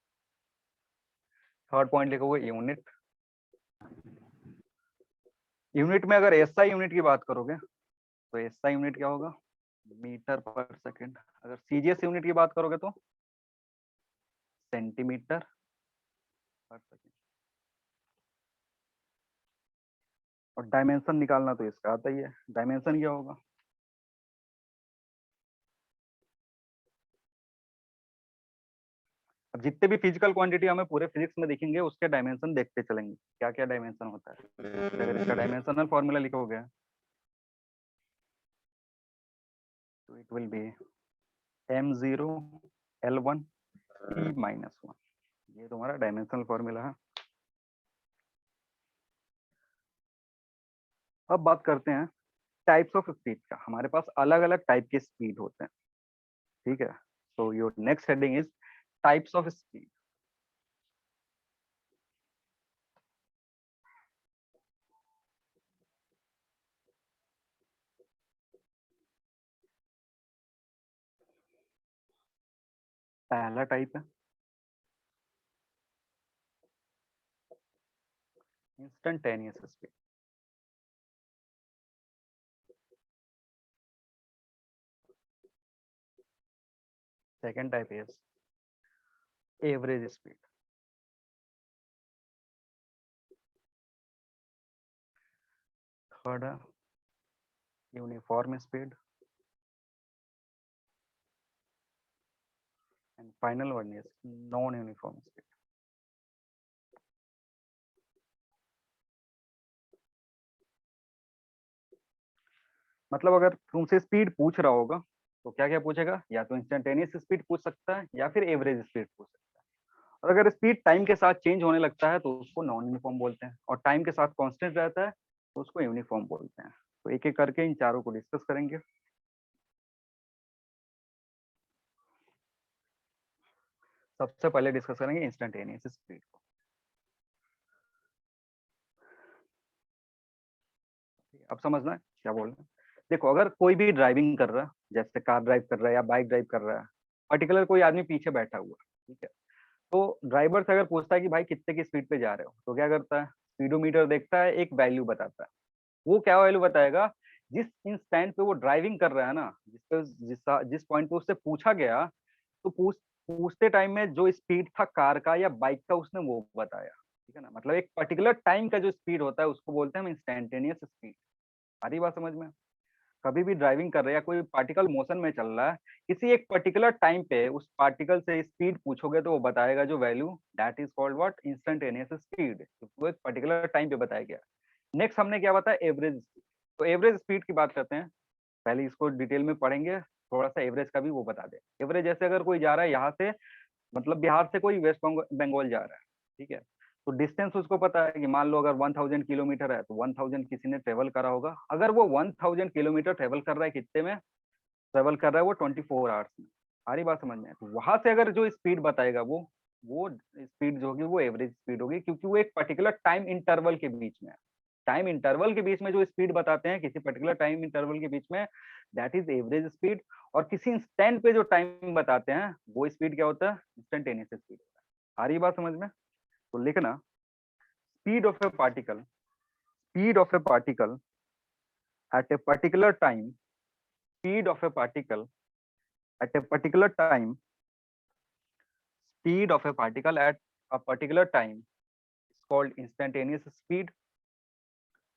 थर्ड पॉइंट लिखोगे यूनिट। यूनिट में अगर एसआई यूनिट की बात करोगे तो एसआई यूनिट क्या होगा, मीटर पर सेकंड। अगर सीजीएस यूनिट की बात करोगे तो सेंटीमीटर पर सेकंड। और डायमेंशन निकालना तो इसका आता ही है। डायमेंशन क्या होगा? अब जितने भी फिजिकल क्वांटिटी हमें पूरे फिजिक्स में दिखेंगे उसके डायमेंशन देखते चलेंगे क्या क्या डायमेंशन होता है। अगर इसका डायमेंशनल फॉर्मूला लिखोगे तो it will B m0 l1 p-1। ये तुम्हारा डायमेंशनल फॉर्मूला है। अब बात करते हैं टाइप्स ऑफ स्पीड का। हमारे पास अलग अलग टाइप के स्पीड होते हैं, ठीक है। So your next heading is types of speed. पहला टाइप है instantaneous speed. Second type is average speed. Third है uniform speed. And final one is non uniform speed. मतलब अगर तुमसे स्पीड पूछ रहा होगा तो क्या क्या पूछेगा? या तो इंस्टेंटेनियस स्पीड पूछ सकता है या फिर एवरेज स्पीड पूछ सकता है। और अगर स्पीड टाइम के साथ चेंज होने लगता है तो उसको नॉन यूनिफॉर्म बोलते हैं, और टाइम के साथ कांस्टेंट रहता है तो उसको यूनिफॉर्म बोलते हैं। तो एक एक करके इन चारों को डिस्कस करेंगे। सबसे पहले डिस्कस करेंगे इंस्टेंटेनियस स्पीड को। अब समझना है क्या बोल रहे हैं। देखो, अगर कोई भी ड्राइविंग कर रहा है, जैसे कार ड्राइव कर रहा है या बाइक ड्राइव कर रहा है, पर्टिकुलर कोई आदमी पीछे बैठा हुआ है, ठीक है। तो ड्राइवर से अगर पूछता है कि भाई कितने की स्पीड पे जा रहे हो, तो क्या करता है? स्पीडोमीटर देखता है, एक वैल्यू बताता है। वो क्या वैल्यू बताएगा? जिस इंस्टेंट पे वो ड्राइविंग कर रहा है ना, जिस पॉइंट पे उससे पूछा गया, तो पूछते टाइम में जो स्पीड था कार का या बाइक का, उसने वो बताया, ठीक है ना। मतलब एक पर्टिकुलर टाइम का जो स्पीड होता है उसको बोलते हैं हम इंस्टेंटेनियस स्पीड। आ रही बात समझ में? कभी भी ड्राइविंग कर रहे हैं या कोई पार्टिकल मोशन में चल रहा है, किसी एक पर्टिकुलर टाइम पे उस पार्टिकल से स्पीड पूछोगे तो वो बताएगा जो value, that is called what? Instantaneous speed. वो एक पर्टिकुलर टाइम पे बताया गया। नेक्स्ट हमने क्या बताया? Average speed. तो एवरेज स्पीड की बात करते हैं, पहले इसको डिटेल में पढ़ेंगे, थोड़ा सा एवरेज का भी वो बता दे। एवरेज जैसे अगर कोई जा रहा है यहाँ से, मतलब बिहार से कोई वेस्ट बंगाल जा रहा है, ठीक है। तो डिस्टेंस उसको पता है कि मान लो अगर 1000 किलोमीटर है तो 1000 किसी ने ट्रेवल करा होगा। अगर वो 1000 किलोमीटर ट्रेवल कर रहा है, कितने में ट्रेवल कर रहा है? वो 24 आवर्स में। सारी बात समझ में? तो वहां से अगर जो स्पीड बताएगा वो स्पीड जो होगी वो एवरेज स्पीड होगी, क्योंकि वो एक पर्टिकुलर टाइम इंटरवल के बीच में है। टाइम इंटरवल के बीच में जो स्पीड बताते हैं किसी पर्टिकुलर टाइम इंटरवल के बीच में, दैट इज एवरेज स्पीड। और किसी इंस्टेंट पे जो टाइम बताते हैं वो स्पीड क्या होता है? इंस्टेंटेनियस स्पीड होता है। आ रही बात समझ में? तो लिखना, speed of A particle, speed of A particle at a particular time, speed of A particle at a particular time, speed of a particle at a particular time is called instantaneous speed,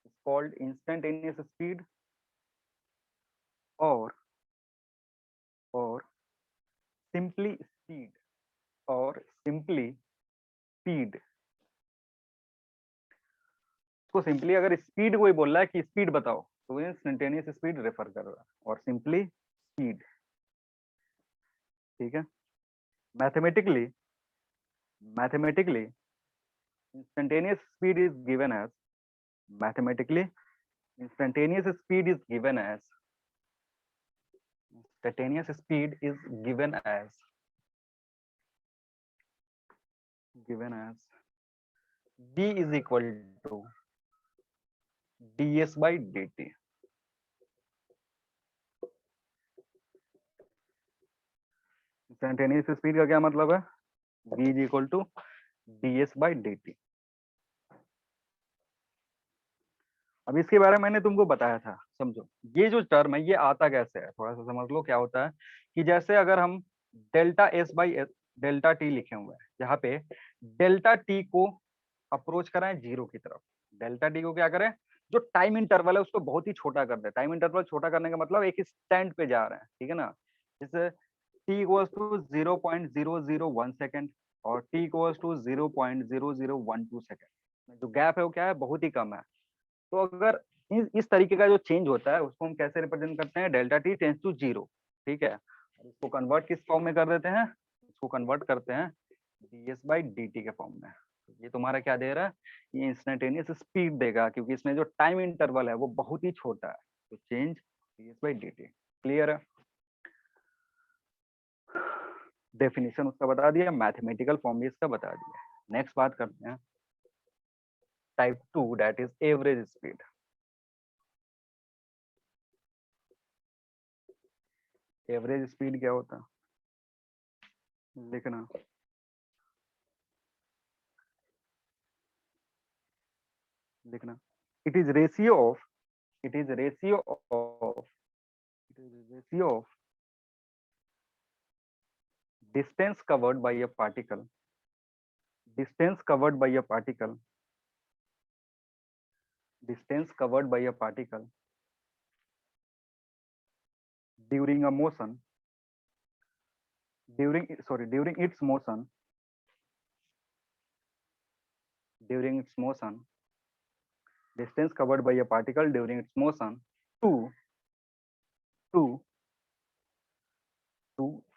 is called instantaneous speed, or simply speed, or simply speed। इसको simply अगर speed कोई बोल रहा है कि speed बताओ तो instantaneous speed refer कर रहा है, और सिंपली स्पीड, ठीक है। Mathematically instantaneous speed is given as, mathematically instantaneous speed is given as, instantaneous speed is given as d is equal to ds by dt। Instantaneous speed का क्या मतलब है? v is equal to ds by dt। अब इसके बारे में मैंने तुमको बताया था, समझो ये जो टर्म है ये आता कैसे है, थोड़ा सा समझ लो क्या होता है। कि जैसे अगर हम delta S by delta T लिखे हुए हैं, जहाँ पे डेल्टा टी को अप्रोच कराएं जीरो की तरफ, डेल्टा टी को क्या करें, जो टाइम इंटरवल है उसको बहुत ही छोटा कर दे। टाइम इंटरवल छोटा करने का मतलब एक स्टैंड पे जा रहे हैं, ठीक है ना। जैसे t इक्वल्स टू 0.001 सेकेंड और t इक्वल्स टू 0.0012 सेकेंड, जो गैप है वो क्या है, बहुत ही कम है। तो अगर इस तरीके का जो चेंज होता है उसको हम कैसे रिप्रेजेंट करते हैं, delta T tends to zero, ठीक है। और इसको कन्वर्ट किस फॉर्म में कर देते हैं, इसको कन्वर्ट करते हैं ds बाई dt के फॉर्म में। ये तुम्हारा क्या दे रहा है, ये इंस्टेंटेनियस स्पीड देगा, क्योंकि इसमें जो टाइम इंटरवल है वो बहुत ही छोटा है। तो change ds by dt, clear है। डेफिनेशन उसका बता दिया, मैथमेटिकल फॉर्म भी इसका बता दिया। नेक्स्ट बात करते हैं type 2, that is average speed. Average speed क्या होता है, लिखना, लिखना, it is ratio of, it is ratio of, it is ratio of distance covered by a particle, distance covered by a particle, distance covered by a particle during a motion, during its motion, during its motion, distance covered by a particle during its motion to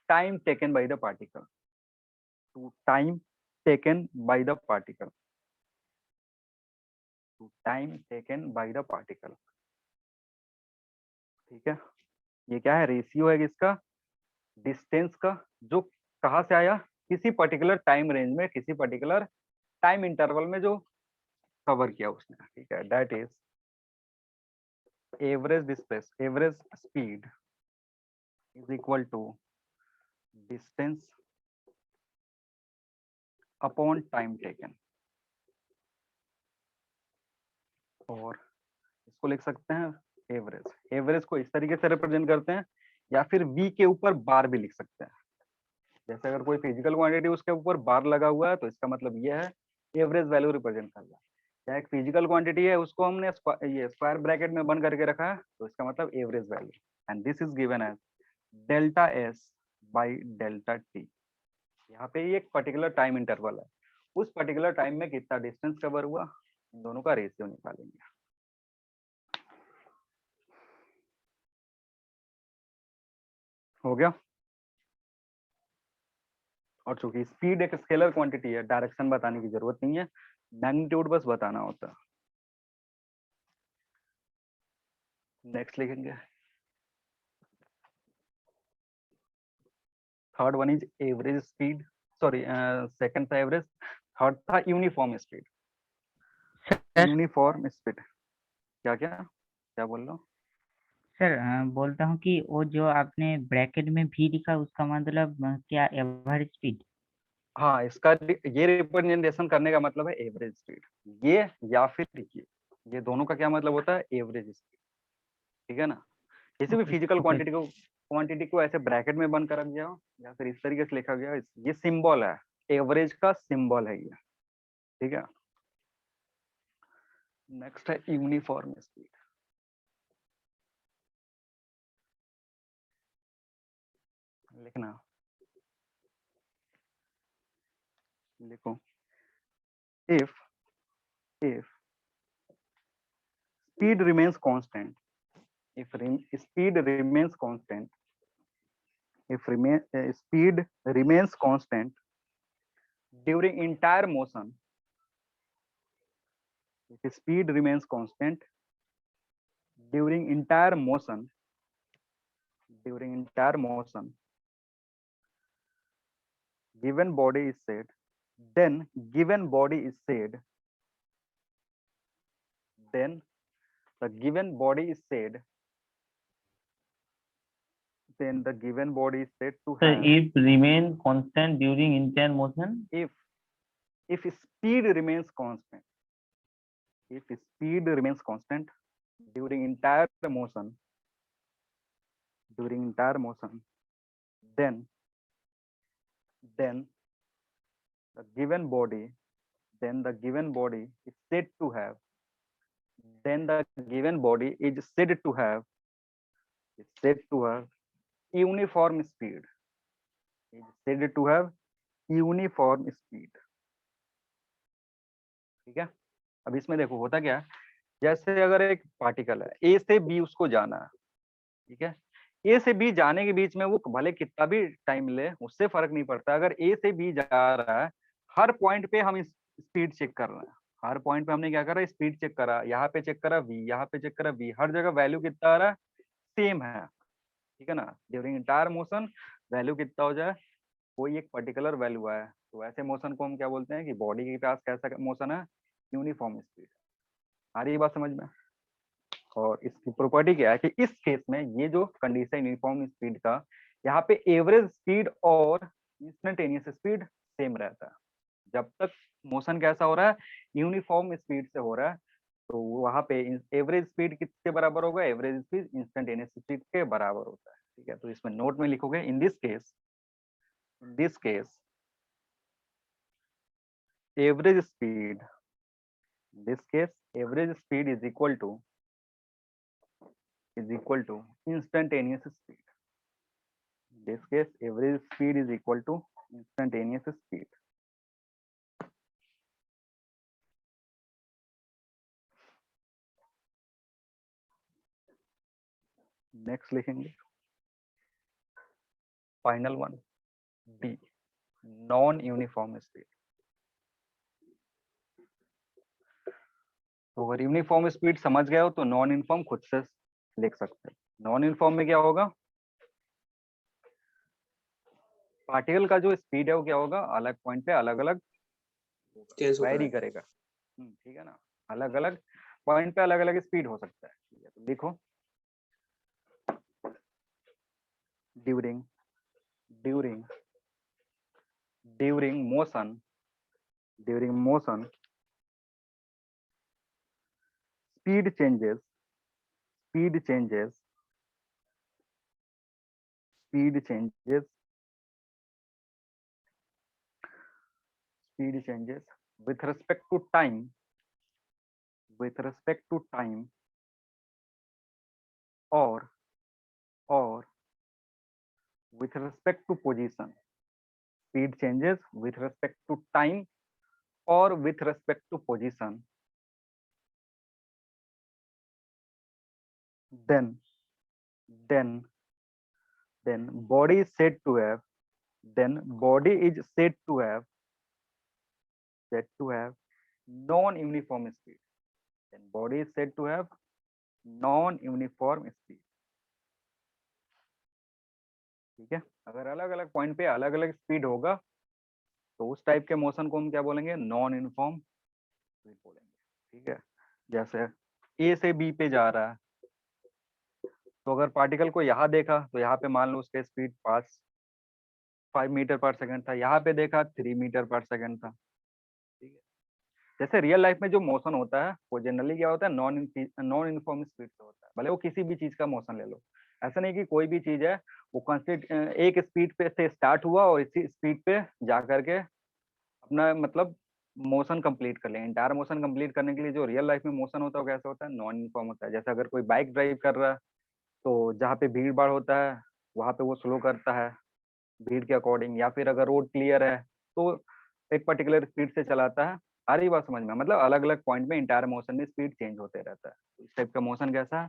time taken by the particle, to time taken by the particle, to time taken by the particle, ठीक है। ये क्या है, ratio है किसका, distance का, जो कहाँ से आया, किसी पर्टिकुलर टाइम रेंज में, किसी पर्टिकुलर टाइम इंटरवल में जो कवर किया उसने, ठीक है। That is average speed is equal to distance upon time taken, और इसको लिख सकते हैं एवरेज। एवरेज को इस तरीके से रिप्रेजेंट करते हैं, या फिर v के ऊपर बार भी लिख सकते हैं। जैसे अगर कोई फिजिकल क्वांटिटी उसके ऊपर बार लगा हुआ है तो इसका मतलब ये है एवरेज वैल्यू रिप्रेजेंट कर रहा है। या एक फिजिकल क्वांटिटी है उसको हमने ये स्क्वायर ब्रैकेट में बंद करके रखा है तो इसका मतलब average value, and this is given as delta S by delta T. यहाँ पे ये एक पर्टिकुलर टाइम इंटरवल है, उस पर्टिकुलर टाइम में कितना डिस्टेंस कवर हुआ, इन दोनों का रेशियो निकालेंगे। हो गया। और चूंकि स्पीड एक स्केलर क्वांटिटी है, डायरेक्शन बताने की जरूरत नहीं है, मैग्नीट्यूड बस बताना होता है। नेक्स्ट लिखेंगे, third one is average speed, sorry second था एवरेज, थर्ड था यूनिफॉर्म स्पीड। यूनिफॉर्म स्पीड क्या क्या क्या बोल रहा हूँ सर बोलता हूँ कि वो जो आपने ब्रैकेट में भी लिखा उसका मतलब क्या एवरेज स्पीड? हाँ, इसका ये रिप्रेजेंटेशन करने का मतलब है एवरेज स्पीड, ये या फिर ये दोनों का क्या मतलब होता है, एवरेज स्पीड, ठीक है ना। किसी भी फिजिकल क्वांटिटी को ऐसे ब्रैकेट में बंद कर दिया हो या फिर इस तरीके से लिखा गया, ये सिंबल है, एवरेज का सिंबल है ये, ठीक है। नेक्स्ट है यूनिफॉर्म स्पीड। लिखना, लिखो, if speed remains constant, if speed remains constant, speed remains constant during entire motion, if speed remains constant during entire motion, given body is said, then given body is said, then the given body is said, then the given body is said to So have, if remain constant during entire motion, if speed remains constant, if speed remains constant during entire motion, then the given body is said to have uniform speed. Is said to have uniform speed. ठीक है, अब इसमें देखो होता क्या है, जैसे अगर एक पार्टिकल है ए से बी उसको जाना है, ठीक है, ए से बी जाने के बीच में वो भले कितना भी टाइम ले उससे फर्क नहीं पड़ता। अगर ए से बी जा रहा है, हर पॉइंट पे हम स्पीड चेक कर रहे हैं, हर पॉइंट पे हमने क्या करा, स्पीड चेक करा, यहाँ पे चेक करा वी, यहाँ पे चेक करा वी, हर जगह वैल्यू कितना आ रहा है, सेम है, ठीक है ना। ड्यूरिंग इंटायर मोशन वैल्यू कितना हो जाए, कोई एक पर्टिकुलर वैल्यू आया, तो ऐसे मोशन को हम क्या बोलते हैं कि बॉडी के पास कैसा मोशन है, यूनिफॉर्म स्पीड। आ रही है बात समझ में। और इसकी प्रॉपर्टी क्या है कि इस केस में ये जो कंडीशन यूनिफॉर्म स्पीड का, यहाँ पे एवरेज स्पीड और इंस्टेंटेनियस स्पीड सेम रहता है। जब तक मोशन कैसा हो रहा है, यूनिफॉर्म स्पीड से हो रहा है, तो वहां पे एवरेज स्पीड किसके बराबर होगा, एवरेज स्पीड इंस्टेंटेनियस स्पीड के बराबर होता है, ठीक है। तो इसमें नोट में लिखोगे in this case average speed is equal to instantaneous speed. In this case, average speed is equal to instantaneous speed. Next लिखेंगे final one, D, non-uniform speed. तो अगर यूनिफॉर्म स्पीड समझ गए हो तो नॉन यूनिफॉर्म खुद से लिख सकते हो। नॉन यूनिफॉर्म में क्या होगा, पार्टिकल का जो स्पीड है वो क्या होगा, अलग पॉइंट पे अलग अलग वैरी करेगा, ठीक है ना, अलग अलग पॉइंट पे अलग अलग स्पीड हो सकता है, ठीक है। तो लिखो during motion speed changes with respect to time or with respect to position. Speed changes with respect to time or with respect to position. Then body is said to have non-uniform speed. Then body is said to have non-uniform speed. ठीक है, अगर अलग अलग point पे अलग अलग speed होगा तो उस टाइप के मोशन को हम क्या बोलेंगे, नॉन यूनिफॉर्म स्पीड बोलेंगे, ठीक है। जैसे ए से बी पे जा रहा है, तो अगर पार्टिकल को यहाँ देखा तो यहाँ पे मान लो उसका स्पीड 5 मीटर पर सेकंड था, यहाँ पे देखा 3 मीटर पर सेकंड था, ठीक है। जैसे रियल लाइफ में जो मोशन होता है वो जनरली क्या होता है, नॉन यूनिफॉर्म स्पीड से होता है, भले वो किसी भी चीज का मोशन ले लो। ऐसा नहीं कि कोई भी चीज है वो कांस्टेंट एक स्पीड पे से स्टार्ट हुआ और इसी स्पीड पे जा करके अपना मतलब मोशन कंप्लीट कर ले। इंटायर मोशन कंप्लीट करने के लिए जो रियल लाइफ में मोशन होता है वो कैसा होता है, नॉन यूनिफॉर्म होता है। जैसे अगर कोई बाइक ड्राइव कर रहा है तो जहाँ पे भीड़ भाड़ होता है वहां पे वो स्लो करता है भीड़ के अकॉर्डिंग, या फिर अगर रोड क्लियर है तो एक पर्टिकुलर स्पीड से चलाता है। आ रही बात समझ में, मतलब अलग अलग पॉइंट में इंटायर मोशन में स्पीड चेंज होते रहता है। इस टाइप का मोशन कैसा है,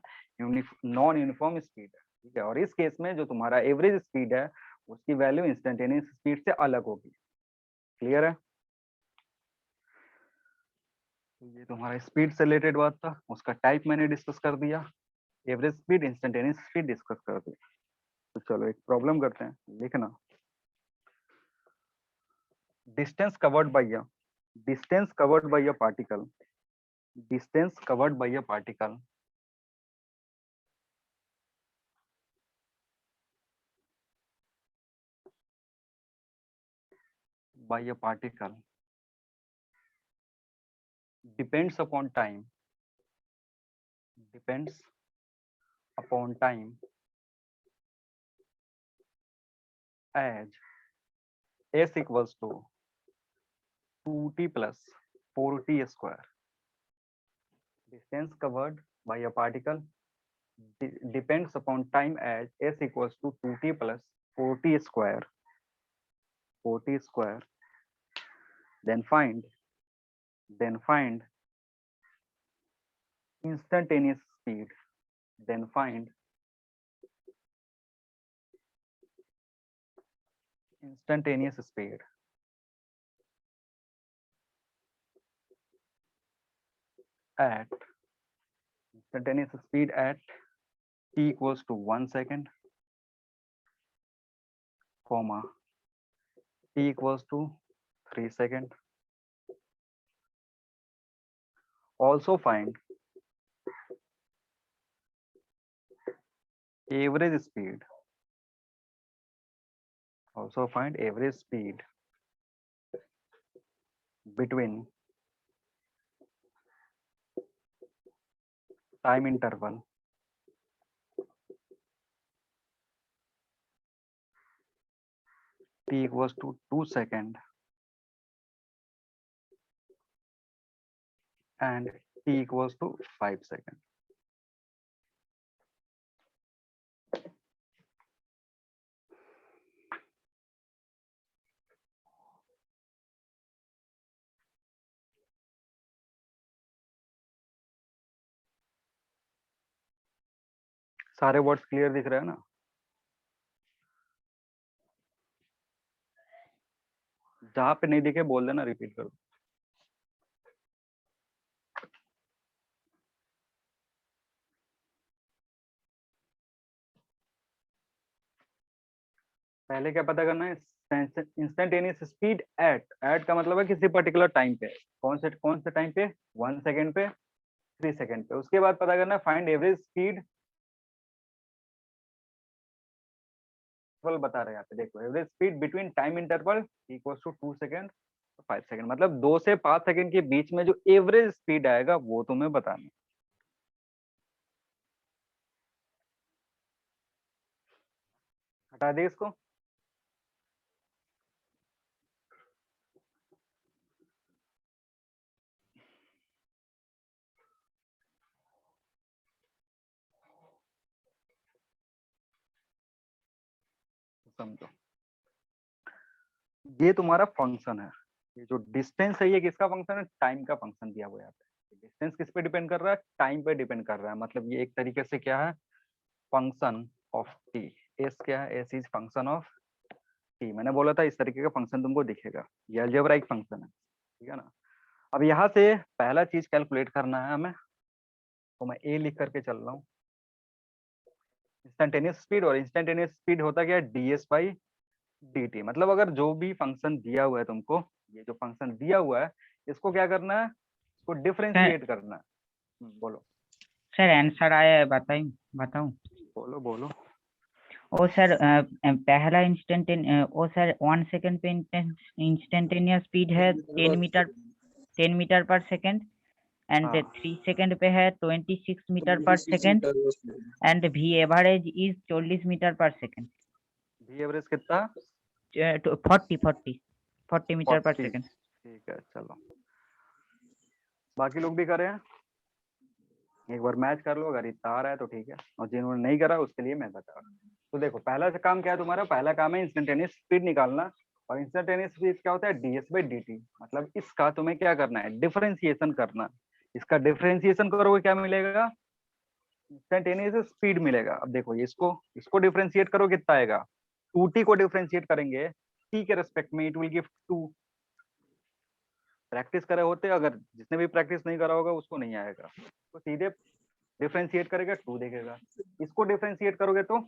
नॉन यूनिफॉर्म स्पीड है, ठीक है। और इस केस में जो तुम्हारा एवरेज स्पीड है उसकी वैल्यू इंस्टेंटेनियस स्पीड से अलग होगी। क्लियर है, ये तुम्हारा स्पीड से रिलेटेड बात था, उसका टाइप मैंने डिस्कस कर दिया, average speed instantaneous speed discuss कर दी। तो चलो एक प्रॉब्लम करते हैं, लिखना distance covered by a particle depends upon time as s equals to 2t plus 4t square. Distance covered by a particle depends upon time as s equals to 2t plus 4t square. Then find instantaneous speed. At t equals to 1 second, comma t equals to 3 second. Also find average speed. Between time interval t equals to 2 second and t equals to 5 second. सारे words clear दिख रहे हैं ना? जहां पे नहीं दिखे बोल देना, रिपीट कर दो। पहले क्या पता करना है? इंस्टेंटेनियस स्पीड एट का मतलब है किसी पर्टिकुलर टाइम पे। कौन से टाइम पे? 1 सेकेंड पे, 3 सेकेंड पे। उसके बाद पता करना है फाइंड एवरेज स्पीड। बता रहे हैं यहाँ पे, देखो average speed between time interval equals to 2 second 5 second, मतलब 2 से 5 सेकेंड के बीच में जो एवरेज स्पीड आएगा वो तुम्हें बताना है। हटा दे इसको। समझो, ये तुम्हारा फंक्शन है। ये जो डिस्टेंस है ये किसका फंक्शन है? टाइम का फंक्शन दिया हुआ है यहाँ पे। डिस्टेंस किस पे डिपेंड कर रहा है? टाइम पे डिपेंड कर रहा है। मतलब ये एक तरीके से क्या है? Function of T. एस क्या है? S is function of T. मैंने बोला था इस तरीके का फंक्शन तुमको दिखेगा। ये अलजेब्राइक फंक्शन है, ठीक है ना? अब यहाँ से पहला चीज कैलकुलेट करना है हमें, तो मैं ए लिख करके चल रहा हूँ। इंस्टेंटेनियस स्पीड, और इंस्टेंटेनियस स्पीड होता क्या है? ds by dt। मतलब अगर जो भी फंक्शन दिया हुआ है तुमको, ये जो फंक्शन दिया हुआ है इसको क्या करना है? इसको डिफरेंशिएट करना है। बोलो सर आंसर आया है, बताऊं? बोलो। ओ सर पहला ओ सर 1 सेकंड पे इंस्टेंटेनियस स्पीड है 10 मीटर पर सेकंड, एंड हाँ। 3 सेकंड पे है 26 metre per second, and we average is 40 metre per second. भी एवरेज कितना? 40 मीटर पर 40। सेकंड। ठीक है, चलो बाकी लोग भी करें, एक बार मैच कर लो। अगर इतना आ रहा है तो ठीक है, और जिन्होंने नहीं करा उसके लिए मैं बता रहा हूँ। तो देखो पहला से काम क्या है तुम्हारा? पहला काम है इंस्टेंटेनियस स्पीड निकालना। और इंस्टेंटेनियस स्पीड क्या होता है? ds by dt। मतलब इसका तुम्हें क्या करना है? डिफरेंशिएशन करना। इसका डिफरेंशिएशन करोगे क्या मिलेगा? इंस्टेंटेनियस स्पीड मिलेगा। अब देखो इसको डिफरेंशिएट करो, कितना आएगा? 2t को डिफरेंशिएट करेंगे t के रेस्पेक्ट में, इट विल गिव 2। प्रैक्टिस करे होते, अगर जिसने भी प्रैक्टिस नहीं करा होगा उसको नहीं आएगा। तो सीधे डिफरेंशिएट करेगा 2 देखेगा। इसको डिफरेंशिएट करोगे तो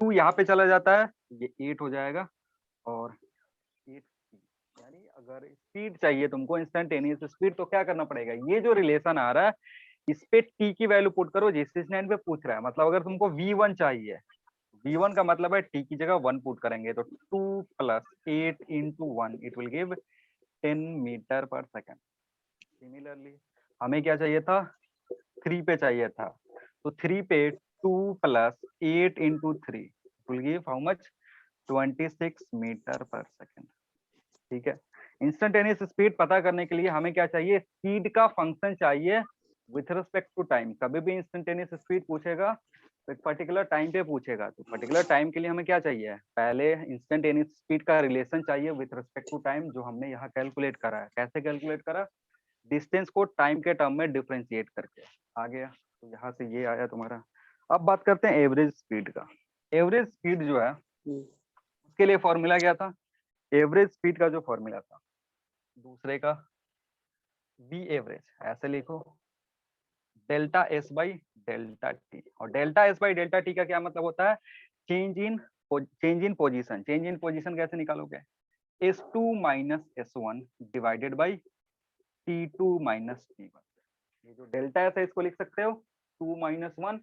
2 यहाँ पे चला जाता है, ये 8 हो जाएगा। और 8 यानी अगर स्पीड चाहिए तुमको, इंस्टेंटेनियस स्पीड, तो क्या करना पड़ेगा? ये जो रिलेशन आ रहा है इस पे t की वैल्यू पुट करो जिस स्टैंड पे पूछ रहा है। मतलब अगर तुमको v1 चाहिए, v1 का मतलब है t की जगह 1 पुट करेंगे, तो 2 + 8 × 1 it will give 10 metre per second. Similarly हमें क्या चाहिए था, 3 पे चाहिए था, तो 3 पे 2 plus 8 into 3 will give how much, 26 metre per second. ठीक है, इंस्टेंटेनियस स्पीड पता करने के लिए हमें क्या चाहिए, स्पीड का फंक्शन चाहिए विथ रिस्पेक्ट टू टाइम। कभी भी इंस्टेंटेनियस स्पीड पूछेगा तो एक पर्टिकुलर टाइम पे पूछेगा, तो पर्टिकुलर टाइम के लिए हमें क्या चाहिए, पहले इंस्टेंटेनियस स्पीड का रिलेशन चाहिए विथ रिस्पेक्ट टू टाइम, जो हमने यहाँ कैलकुलेट करा है। कैसे कैलकुलेट करा, डिस्टेंस को टाइम के टर्म में डिफरेंशिएट करके आ गया, तो यहाँ से ये आया तुम्हारा। अब बात करते हैं एवरेज स्पीड का। एवरेज स्पीड जो है उसके लिए फॉर्मूला क्या था, एवरेज स्पीड का जो फॉर्मूला था दूसरे का वी एवरेज, ऐसे लिखो delta S by delta t. और delta S by delta t का क्या मतलब होता है, change in position. Change in position कैसे निकालोगे, S2 minus S1 divided by T2 minus T1। ये जो डेल्टा एस है इसको लिख सकते हो 2 माइनस 1,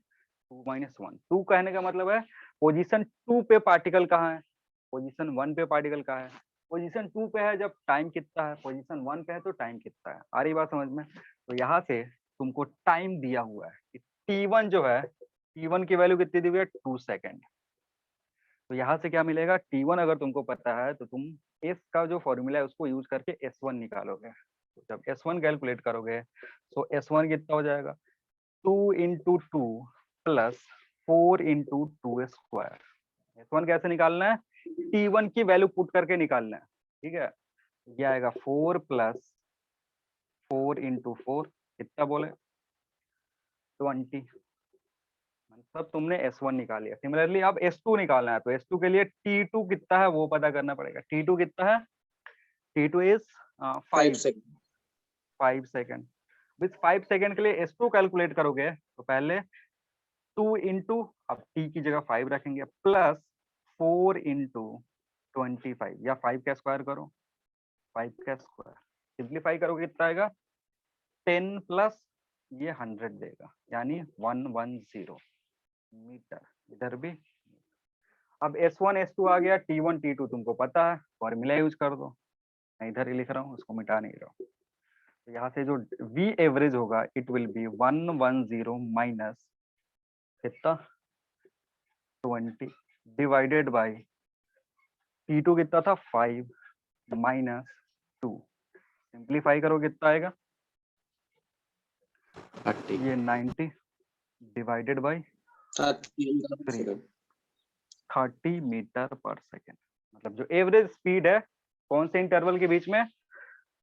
2 माइनस 1। 2 कहने का मतलब है पोजीशन 2 पे पार्टिकल कहाँ है, पोजीशन 1 पे पार्टिकल कहाँ है। पोजीशन 2 पे है जब टाइम कितना है, पोजीशन 1 पे है तो टाइम कितना है। आ रही बात समझ में। तो यहाँ से तुमको टाइम दिया हुआ है, T1 जो है, T1 की वैल्यू कितनी दी हुई है, 2 सेकेंड। तो यहाँ से क्या मिलेगा, T1 अगर तुमको पता है तो तुम S का जो फॉर्मूला है उसको यूज करके S1 निकालोगे। तो जब S1 कैलकुलेट करोगे तो S1 कितना हो जाएगा, 2 into 2 plus 4 into 2 square. S1 कैसे निकालना है, T1 की वैल्यू पुट करके निकालना है। ठीक है, ये आएगा 4 प्लस 4 इंटू 4 कितना बोले, 20। मतलब तुमने S1 निकाल लिया। सिमिलरली अब S2 निकालना है, तो S2 के लिए T2 कितना है वो पता करना पड़ेगा। T2 कितना है, T2 is 5 second. 5 second. With 5 second के लिए S2 कैलकुलेट करोगे तो पहले 2 इंटू, अब T की जगह 5 रखेंगे, प्लस 4 इंटू 25, या 5 का स्क्वायर करो, 5 का स्क्वायर सिंप्लीफाई करोगे कितना आएगा, 10 प्लस ये 100 देगा, यानी 110 मीटर। इधर भी अब S1 S2 आ गया, T1 T2 तुमको पता है, फॉर्मूला यूज कर दो। मैं इधर ही लिख रहा हूँ, उसको मिटा नहीं रहा हूँ। तो यहाँ से जो V एवरेज होगा इट विल बी 110 माइनस कितना 20 डिवाइडेड बाय T2 कितना था 5 माइनस 2, सिंप्लीफाई करो कितना आएगा, 30 ये 90 divided by 30 metre per second. मतलब जो एवरेज स्पीड है कौन से इंटरवल के बीच में,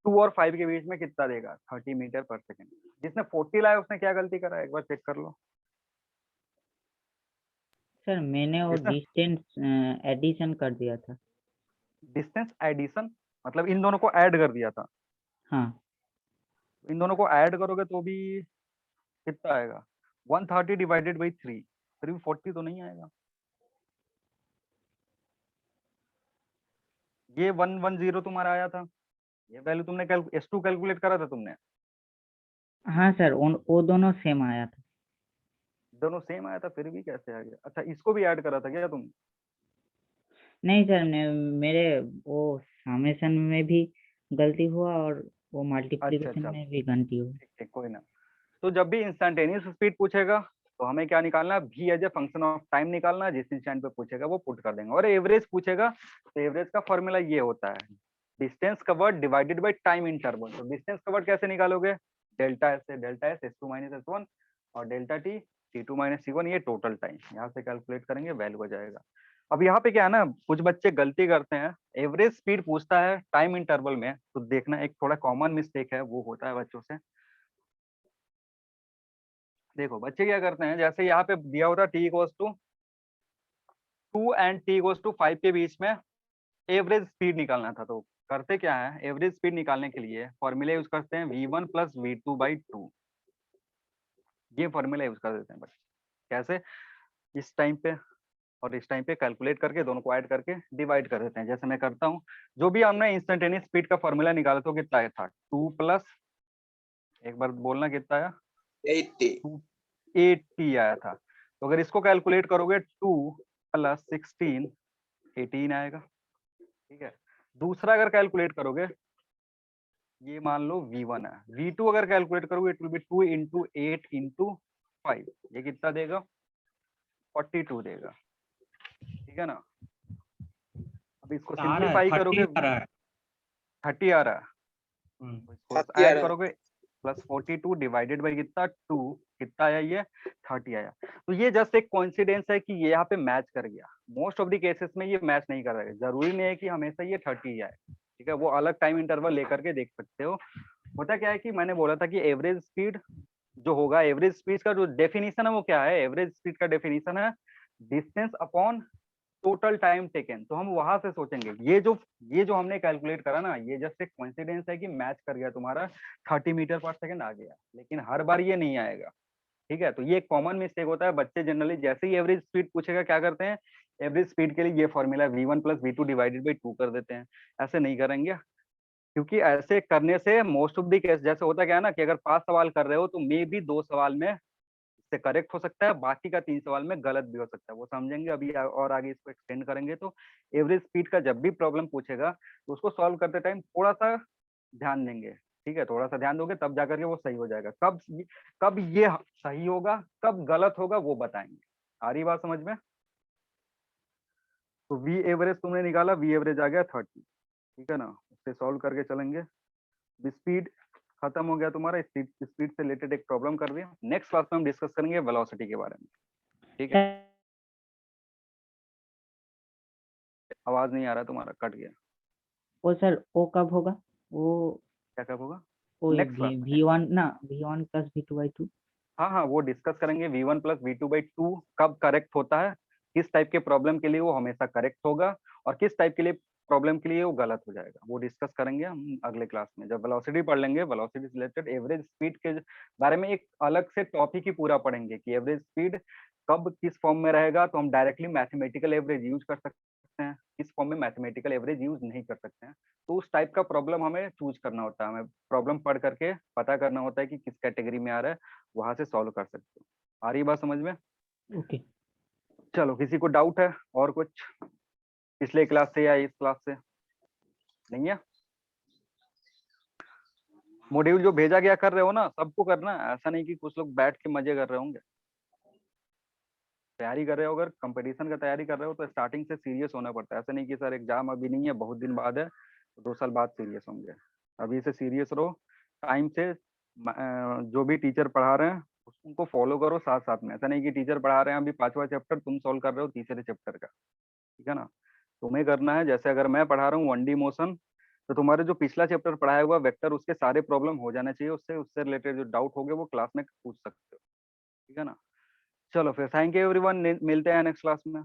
2 और 5 के बीच में कितना देगा, 30 मीटर पर सेकेंड। जिसने 40 लाया उसने क्या गलती करा, एक बार चेक कर लो। सर मैंने वो कितना? डिस्टेंस एडिशन कर दिया था। डिस्टेंस एडिशन मतलब इन दोनों को ऐड कर दिया था। हाँ इन दोनों को ऐड करोगे तो भी कितना आएगा, 130 डिवाइडेड बाई 3, फिर भी 40 तो नहीं आएगा। ये 110 तुम्हारा आया था, ये वैल्यू तुमने S2 कैलकुलेट करा था तुमने, हाँ सर, वो दोनों सेम आया था। दोनों सेम आया था, फिर भी कैसे आ गया। अच्छा इसको भी ऐड करा था क्या तुम, नहीं सर, मेरे वो समेशन में भी गलती हुआ और वो अच्छा मल्टीप्लिकेशन अच्छा में भी गलती हुई। ठीक ठीक कोई ना। तो जब भी इंस्टेंटेनियस स्पीड पूछेगा तो हमें क्या निकालना है, भी as a function of time निकालना है, जिस इंस्टेंट पे पूछेगा वो पुट कर देंगे। और एवरेज पूछेगा तो एवरेज का फॉर्मूला ये होता है, distance covered divided by time interval. तो डिस्टेंस कवर्ड कैसे निकालोगे, डेल्टा एस से delta S S2 minus S1 और delta T T2 minus T1, ये टोटल टाइम यहाँ से कैलकुलेट करेंगे, वैल्यू हो जाएगा। अब यहाँ पे क्या है ना, कुछ बच्चे गलती करते हैं, एवरेज स्पीड पूछता है टाइम इंटरवल में, तो देखना एक थोड़ा कॉमन मिस्टेक है वो होता है बच्चों से। देखो बच्चे क्या करते हैं, जैसे यहाँ पे दिया होता है T equals to 2 and T equals to 5 के बीच में एवरेज स्पीड निकालना था, तो करते क्या है, एवरेज स्पीड निकालने के लिए फॉर्मूला यूज करते हैं V1 प्लस V2 बाई 2। ये फॉर्मूला यूज कर देते हैं बच्चे। कैसे, इस टाइम पे और इस टाइम पे कैलकुलेट करके दोनों को ऐड करके डिवाइड कर देते हैं, जैसे मैं करता हूँ। जो भी हमने इंस्टेंटेनियस स्पीड का फॉर्मूला निकाला तो कितना आया था, 2 प्लस, एक बार बोलना कितना आया, 80 आया था। तो अगर इसको कैलकुलेट करोगे 2 प्लस 16 18 आएगा। ठीक है, दूसरा अगर कैलकुलेट करोगे ये मान लो V1 है, V2 अगर कैलकुलेट करोगे it will B 2 into 8 into 5, ये कितना देगा 42 देगा, ठीक है ना। अब इसको आ रहा है सिंप्लीफाई 30 करोगे, आ रहा है 30 आ रहा है, हम्म, तो इसको 30 आ ऐड रहा है। करोगे प्लस 42 डिवाइडेड बाई कितना 2, कितना आया ये 30 आया। तो ये जस्ट एक कोइंसिडेंस है कि ये यहाँ पे मैच कर गया। मोस्ट ऑफ द केसेस में ये मैच नहीं कर रहा है, जरूरी नहीं है कि हमेशा ये 30 ही आए, ठीक है, वो अलग टाइम इंटरवल लेकर के देख सकते हो। होता क्या है कि मैंने बोला था कि एवरेज स्पीड जो होगा, एवरेज स्पीड का जो डेफिनेशन है वो क्या है, एवरेज स्पीड का डेफिनेशन है distance upon total time taken. तो हम वहां से सोचेंगे, ये जो हमने कैलकुलेट करा ना, ये जस्ट एक कोइंसिडेंस है कि मैच कर गया, तुम्हारा 30 मीटर पर सेकंड आ गया, लेकिन हर बार ये नहीं आएगा, ठीक है। तो ये एक कॉमन मिस्टेक होता है, बच्चे जनरली जैसे ही एवरेज स्पीड पूछेगा क्या करते हैं, एवरेज स्पीड के लिए ये formula V1 + V2 divided by 2 कर देते हैं। ऐसे नहीं करेंगे, क्योंकि ऐसे करने से मोस्ट ऑफ द केस जैसे होता क्या है ना, कि अगर 5 सवाल कर रहे हो तो मे बी 2 सवाल में इससे करेक्ट हो सकता है, बाकी का 3 सवाल में गलत भी हो सकता है, वो समझेंगे अभी और आगे इसको एक्सटेंड करेंगे। तो एवरेज स्पीड का जब भी प्रॉब्लम पूछेगा तो उसको सॉल्व करते टाइम थोड़ा सा ध्यान देंगे, ठीक है, थोड़ा सा ध्यान दोगे तब जाकर के वो सही हो जाएगा। कब ये सही होगा कब गलत होगा वो बताएंगे। आ रही बात समझ में। तो वी एवरेज तुमने निकाला, वी एवरेज आ गया 30, ठीक है ना, उससे सॉल्व करके चलेंगे। स्पीड खत्म हो गया तुम्हारा, स्पीड से रिलेटेड एक प्रॉब्लम कर दिया। नेक्स्ट क्लास में हम डिस्कस करेंगे वेलोसिटी के बारे में, ठीक है। आवाज नहीं आ रहा तुम्हारा, कट गया। वो सर ओ कब होगा, वो क्या कब होगा? वो नेक्स्ट क्लास में। V1 ना, V1 + V2/2। हाँ, वो डिस्कस करेंगे। V1 + V2/2 कब करेक्ट होता है, किस टाइप के प्रॉब्लम के लिए वो हमेशा करेक्ट होगा, और किस टाइप के लिए प्रॉब्लम के लिए वो गलत हो जाएगा, वो डिस्कस करेंगे हम अगले क्लास में। जब वेलोसिटी पढ़ लेंगे, वेलोसिटी से रिलेटेड एवरेज स्पीड के बारे में एक अलग से टॉपिक ही पूरा पढ़ेंगे कि एवरेज स्पीड कब किस फॉर्म में रहेगा, तो हम डायरेक्टली मैथमेटिकल एवरेज यूज कर सकते हैं, किस फॉर्म में मैथमेटिकल एवरेज यूज नहीं कर सकते हैं। तो उस टाइप का प्रॉब्लम हमें चूज करना होता है, हमें प्रॉब्लम पढ़ करके पता करना होता है कि किस कैटेगरी में आ रहा है, वहां से सॉल्व कर सकते हो। आ रही बात समझ में? ओके। चलो, किसी को डाउट है और कुछ पिछले क्लास से या इस क्लास से? नहीं है? मॉड्यूल जो भेजा गया कर रहे हो ना, सबको करना है, ऐसा नहीं कि कुछ लोग बैठ के मजे कर रहे होंगे। तैयारी कर रहे हो, अगर कंपटीशन का तैयारी कर रहे हो तो स्टार्टिंग से सीरियस होना पड़ता है। ऐसा नहीं कि सर एग्जाम अभी नहीं है, बहुत दिन बाद है, तो 2 साल बाद सीरियस होंगे। अभी से सीरियस रहो, टाइम से जो भी टीचर पढ़ा रहे हैं उनको फॉलो करो साथ साथ में। ऐसा नहीं कि टीचर पढ़ा रहे हैं अभी 5वां चैप्टर, तुम सॉल्व कर रहे हो तीसरे चैप्टर का, ठीक है ना। तुम्हें करना है, जैसे अगर मैं पढ़ा रहा हूँ 1D मोशन, तो तुम्हारे जो पिछला चैप्टर पढ़ाया हुआ वेक्टर, उसके सारे प्रॉब्लम हो जाने चाहिए, उससे रिलेटेड जो डाउट हो गए वो क्लास में पूछ सकते हो, ठीक है ना। चलो फिर, थैंक यू एवरीवन, मिलते हैं नेक्स्ट क्लास में।